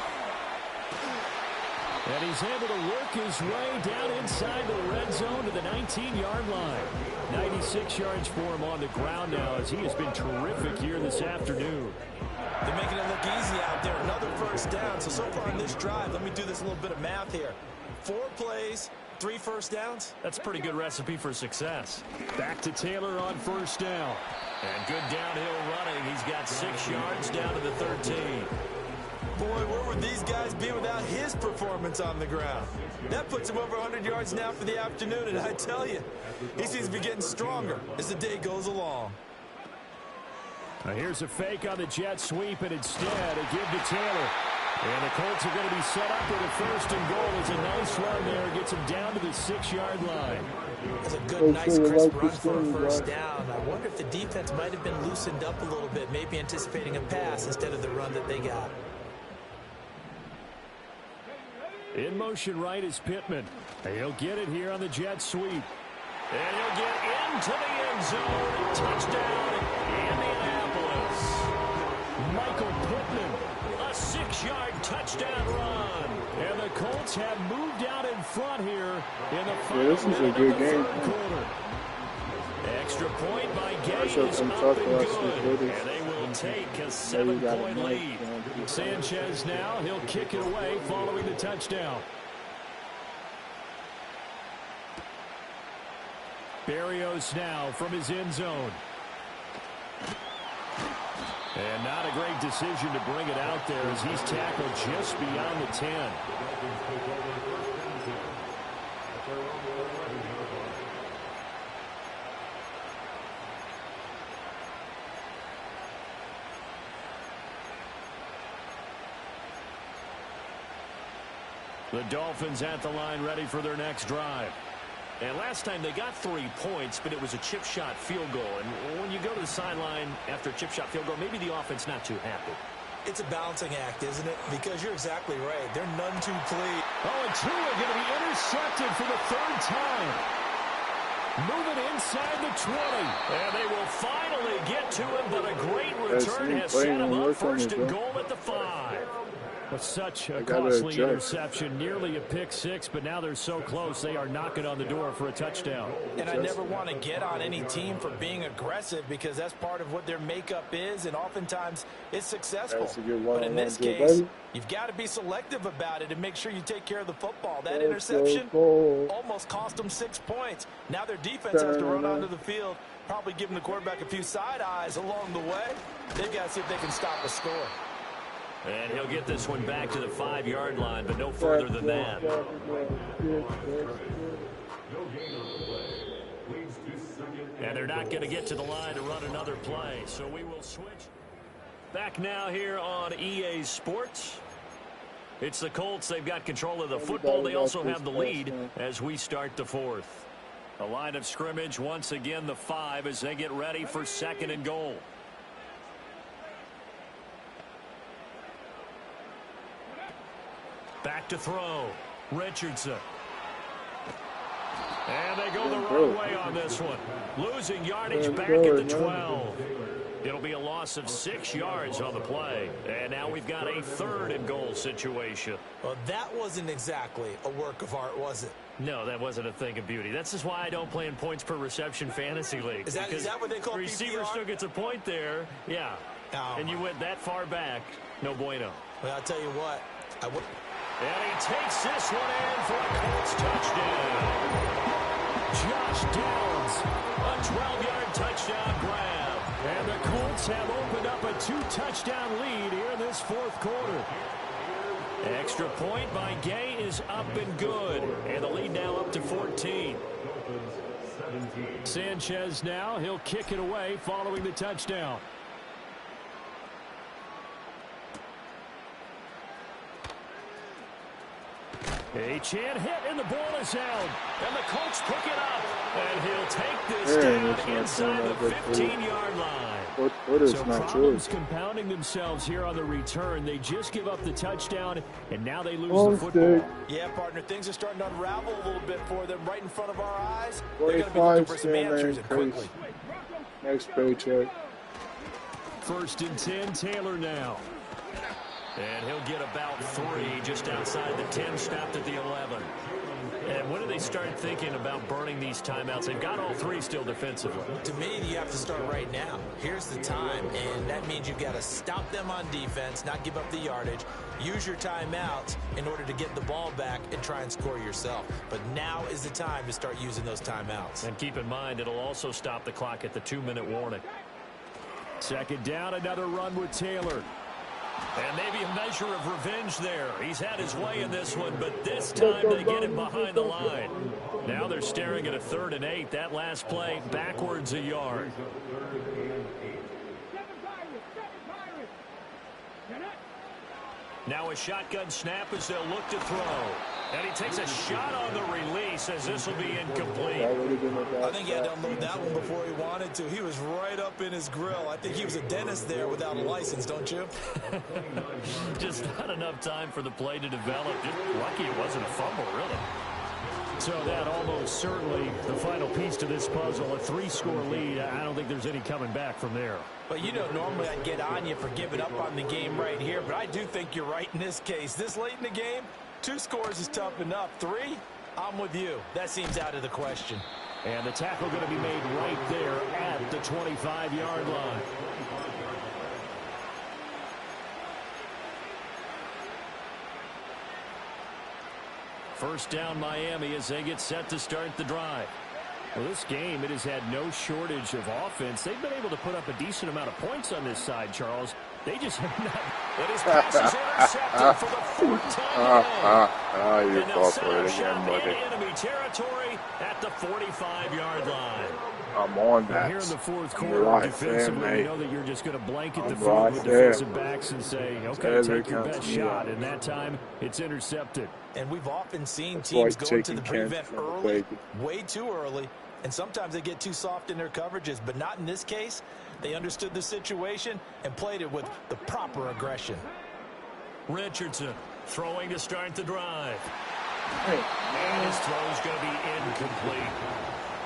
And he's able to work his way down inside the red zone to the 19-yard line. 96 yards for him on the ground now as he has been terrific here this afternoon. They're making it look easy out there. Another first down. So far in this drive, let me do this little bit of math here. 4 plays, 3 first downs. That's a pretty good recipe for success. Back to Taylor on first down. And good downhill running. He's got 6 yards down to the 13. Boy, where would these guys be without his performance on the ground? That puts him over 100 yards now for the afternoon, and I tell you, he seems to be getting stronger as the day goes along. Now here's a fake on the jet sweep, and instead a give to Taylor. And the Colts are going to be set up with a first and goal. It's a nice run there. Gets him down to the 6-yard line. That's a good, nice, crisp run for a first down. I wonder if the defense might have been loosened up a little bit, maybe anticipating a pass instead of the run that they got. In motion right is Pittman. He'll get it here on the jet sweep. And he'll get into the end zone. Touchdown, Indianapolis. Michael Pittman, a 6-yard touchdown run. And the Colts have moved out in front here in the final minute of the third quarter. Extra point by Gay is up and good. And they will take a 7-point lead. Sanchez now, he'll kick it away following the touchdown. Berrios now from his end zone. And not a great decision to bring it out there as he's tackled just beyond the 10. The Dolphins at the line ready for their next drive. And last time they got 3 points, but it was a chip shot field goal. And when you go to the sideline after a chip shot field goal, maybe the offense not too happy. It's a balancing act, isn't it? Because you're exactly right. They're none too pleased. Oh, and Tua going to be intercepted for the 3rd time. Moving inside the 20. And they will finally get to him, but a great return has set him up first and goal at the 5. With such a costly interception, nearly a pick 6, but now they're so close they are knocking on the door for a touchdown. And I never want to get on any team for being aggressive because that's part of what their makeup is, and oftentimes it's successful. But in this case, you've got to be selective about it and make sure you take care of the football. That interception almost cost them 6 points. Now their defense has to run onto the field, probably giving the quarterback a few side eyes along the way. They've got to see if they can stop a score. And he'll get this one back to the 5-yard line, but no further than that. And they're not going to get to the line to run another play, so we will switch. Back now here on EA Sports. It's the Colts. They've got control of the football. They also have the lead as we start the 4th. A line of scrimmage, once again, the 5 as they get ready for 2nd and goal. Back to throw. Richardson. And they go the wrong way on this one. Losing yardage back at the 12. It'll be a loss of 6 yards on the play. And now we've got a 3rd and goal situation. Well, that wasn't exactly a work of art, was it? No, that wasn't a thing of beauty. That's just why I don't play in points per reception fantasy league. Is that what they call receiver PPR? Still gets a point there. Yeah. Oh, and you went that far back. No bueno. Well, I'll tell you what. And he takes this one in for a Colts touchdown. Josh Downs, a 12-yard touchdown grab. And the Colts have opened up a 2-touchdown lead here in this fourth quarter. Extra point by Gay is up and good. And the lead now up to 14. Sanchez now, he'll kick it away following the touchdown. A chin hit, and the ball is out. And the Colts pick it up. And he'll take this down inside the 15-yard line. So problems compounding themselves here on the return. They just give up the touchdown, and now they lose the football. Yeah, partner, things are starting to unravel a little bit for them right in front of our eyes. They're going to be looking for some answers and quickly. Next paycheck. 1st and 10, Taylor now. And he'll get about 3 just outside the 10, stopped at the 11. And when do they start thinking about burning these timeouts? They've got all 3 still defensively. To me, you have to start right now. Here's the time, and that means you've got to stop them on defense, not give up the yardage, use your timeouts in order to get the ball back and try and score yourself. But now is the time to start using those timeouts. And keep in mind, it'll also stop the clock at the 2-minute warning. 2nd down, another run with Taylor. And maybe a measure of revenge there. He's had his way in this one, but this time they get him behind the line. Now they're staring at a 3rd and 8. That last play backwards a yard. Now a shotgun snap as they'll look to throw. And he takes a shot on the release as this will be incomplete. I think he had to unload that one before he wanted to. He was right up in his grill. I think he was a dentist there without a license, don't you? Just not enough time for the play to develop. Just lucky it wasn't a fumble, really. So that almost certainly the final piece to this puzzle. A 3-score lead. I don't think there's any coming back from there. But, you know, normally I'd get on you for giving up on the game right here, but I do think you're right in this case. This late in the game, 2 scores is tough enough. 3, I'm with you. That seems out of the question. And the tackle going to be made right there at the 25-yard line. First down Miami as they get set to start the drive. Well, this game, it has had no shortage of offense. They've been able to put up a decent amount of points on this side, Charles. They just have not. And his pass is intercepted for the 4th time today. You're And they'll set up shop in enemy territory at the 45-yard line. I'm on that. Here in the fourth quarter, defensively, you know that you're just going to blanket the field with defensive backs and say, okay, take your best shot. And that time, it's intercepted. And we've often seen teams go into the prevent early, way too early, and sometimes they get too soft in their coverages, but not in this case. They understood the situation and played it with the proper aggression. Richardson throwing to start the drive. And his throw is going to be incomplete.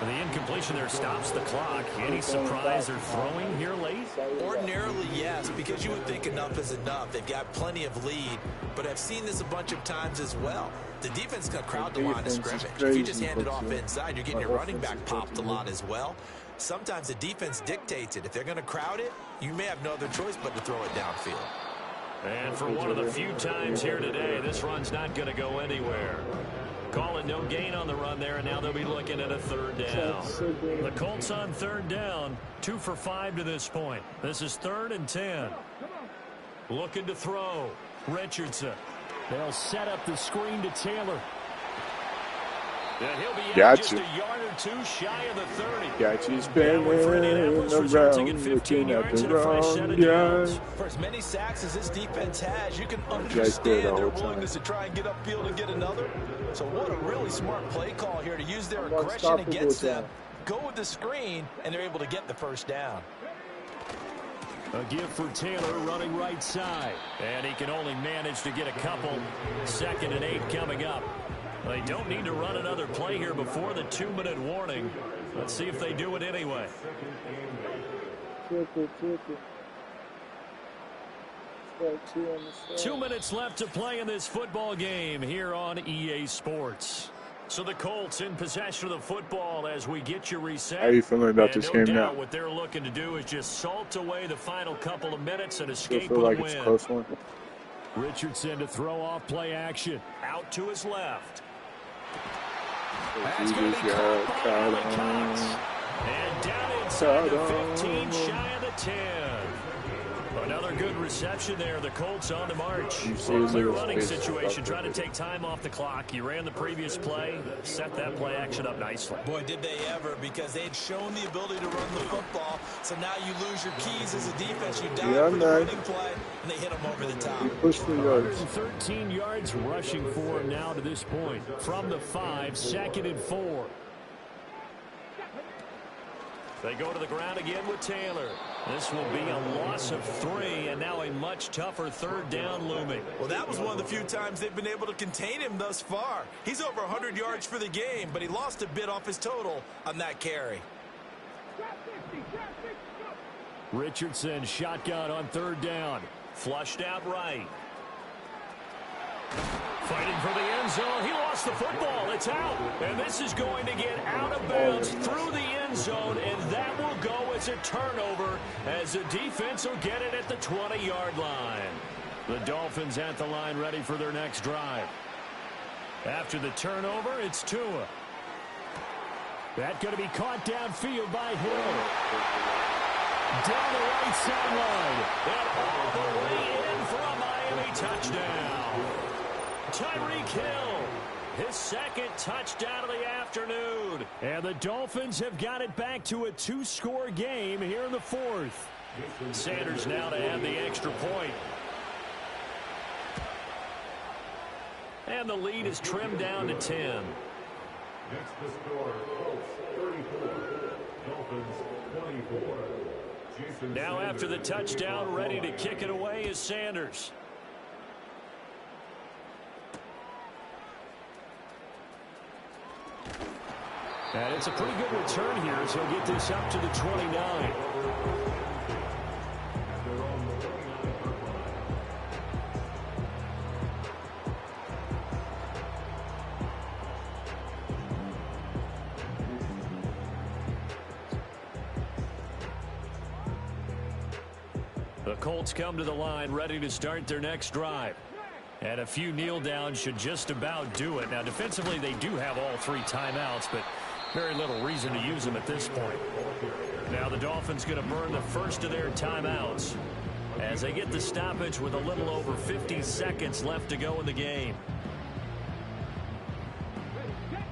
And the incompletion there stops the clock. Any surprise they're throwing here late? Ordinarily, yes, because you would think enough is enough. They've got plenty of lead, but I've seen this a bunch of times as well. The defense is going to crowd the line of scrimmage. If you just hand it off inside, you're getting your running back popped a lot as well. Sometimes the defense dictates it. If they're going to crowd it, you may have no other choice but to throw it downfield. And for one of the few times here today, this run's not going to go anywhere. Call it no gain on the run there, and now they'll be looking at a 3rd down. The Colts on 3rd down, 2 for 5 to this point. This is 3rd and 10. Looking to throw. Richardson. They'll set up the screen to Taylor. And he'll be out just a yard or 2 shy of the 30. Got you spinning around, looking at the wrong guy. For as many sacks as this defense has, you can understand their willingness to try and get upfield and get another. So what a really smart play call here to use their aggression against them. Go with the screen, and they're able to get the 1st down. A give for Taylor running right side. And he can only manage to get a couple. 2nd and 8 coming up. They don't need to run another play here before the 2-minute warning. Let's see if they do it anyway. 2 minutes left to play in this football game here on EA Sports. So the Colts in possession of the football as we get you reset. How are you feeling about this game now? What they're looking to do is just salt away the final couple of minutes and escape with a win. It's a close one. Richardson to throw off play action. Out to his left. That's going to be caught by Allen Cox. And down inside the 15, shy of the 10. Another good reception there. The Colts on the march. A clear running situation, trying to take time off the clock. You ran the previous play, set that play action up nicely. Boy, did they ever, because they'd shown the ability to run the football. So now you lose your keys as a defense. You dive for the running play, and they hit them over the top. 113 yards rushing for him now to this point. From the 5, 2nd and 4. They go to the ground again with Taylor. This will be a loss of 3, and now a much tougher 3rd down looming. Well, that was one of the few times they've been able to contain him thus far. He's over 100 yards for the game, but he lost a bit off his total on that carry. Richardson shotgun on 3rd down. Flushed out right. Fighting for the end zone. He lost the football. It's out. And this is going to get out of bounds through the end zone, and that will go as a turnover as the defense will get it at the 20-yard line. The Dolphins at the line ready for their next drive. After the turnover, it's Tua. That's going to be caught downfield by Hill. Down the right sideline. And all the way in for a Miami touchdown. Tyreek Hill, his 2nd touchdown of the afternoon. And the Dolphins have got it back to a 2-score game here in the 4th. Sanders now to add the extra point. And the lead is trimmed down to 10. Next the score, Colts 34, Dolphins 24. Jason Now Sanders after the touchdown, ready to kick it away is Sanders. And it's a pretty good return here as he'll get this up to the 29. The Colts come to the line ready to start their next drive. And a few kneel downs should just about do it. Now defensively they do have all 3 timeouts, but very little reason to use them at this point. Now the Dolphins going to burn the first of their timeouts as they get the stoppage with a little over 50 seconds left to go in the game.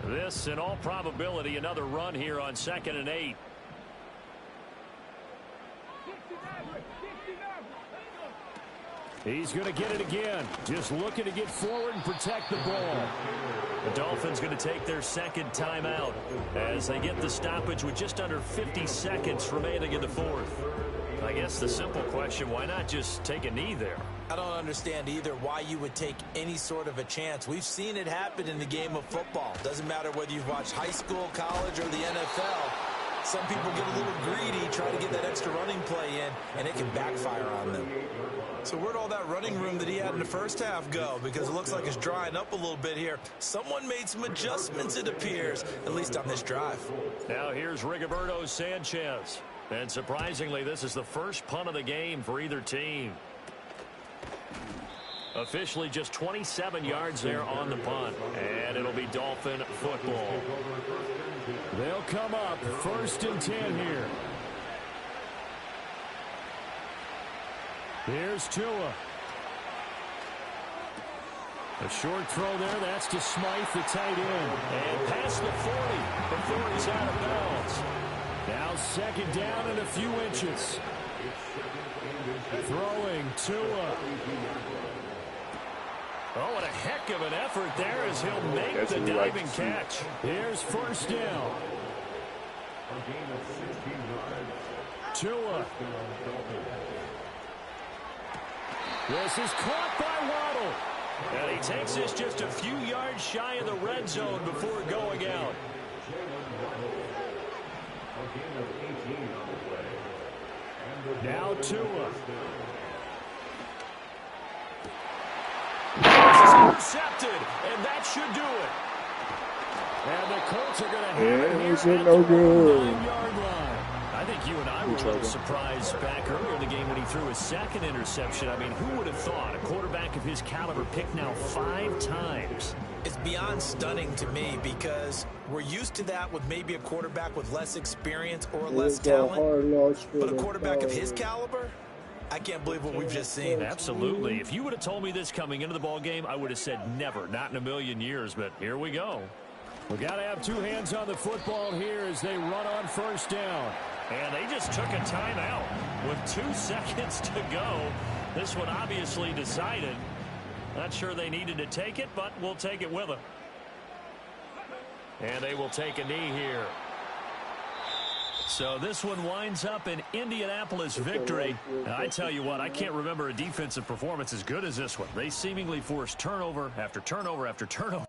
This, in all probability, another run here on 2nd and 8. He's going to get it again. Just looking to get forward and protect the ball. The Dolphins going to take their 2nd timeout as they get the stoppage with just under 50 seconds remaining in the 4th. I guess the simple question, why not just take a knee there? I don't understand either why you would take any sort of a chance. We've seen it happen in the game of football. Doesn't matter whether you've watched high school, college, or the NFL. Some people get a little greedy, try to get that extra running play in, and it can backfire on them. So where'd all that running room that he had in the first half go? Because it looks like it's drying up a little bit here. Someone made some adjustments, it appears, at least on this drive. Now here's Rigoberto Sanchez. And surprisingly, this is the first punt of the game for either team. Officially just 27 yards there on the punt. And it'll be Dolphin football. They'll come up 1st and 10 here. Here's Tua. A short throw there. That's to Smythe, the tight end. And past the 40 before he's out of bounds. Now 2nd down and a few inches. Throwing Tua. Oh, what a heck of an effort there as he'll make the diving catch. Here's 1st down. Tua. This is caught by Waddle. And he takes this just a few yards shy of the red zone before going out. Now Tua. This is intercepted, and that should do it. And the Colts are going to have it here at the 9-yard line. I I think you and I were a little surprised back earlier in the game when he threw his second interception. I mean, who would have thought a quarterback of his caliber picked now 5 times? It's beyond stunning to me because we're used to that with maybe a quarterback with less experience or less talent. But a quarterback of his caliber, I can't believe what we've just seen. Absolutely. If you would have told me this coming into the ball game, I would have said never, not in a million years. But here we go. We got to have 2 hands on the football here as they run on first down. And they just took a timeout with 2 seconds to go. This one obviously decided. Not sure they needed to take it, but we'll take it with them. And they will take a knee here. So this one winds up an Indianapolis victory. And I tell you what, I can't remember a defensive performance as good as this one. They seemingly forced turnover after turnover after turnover.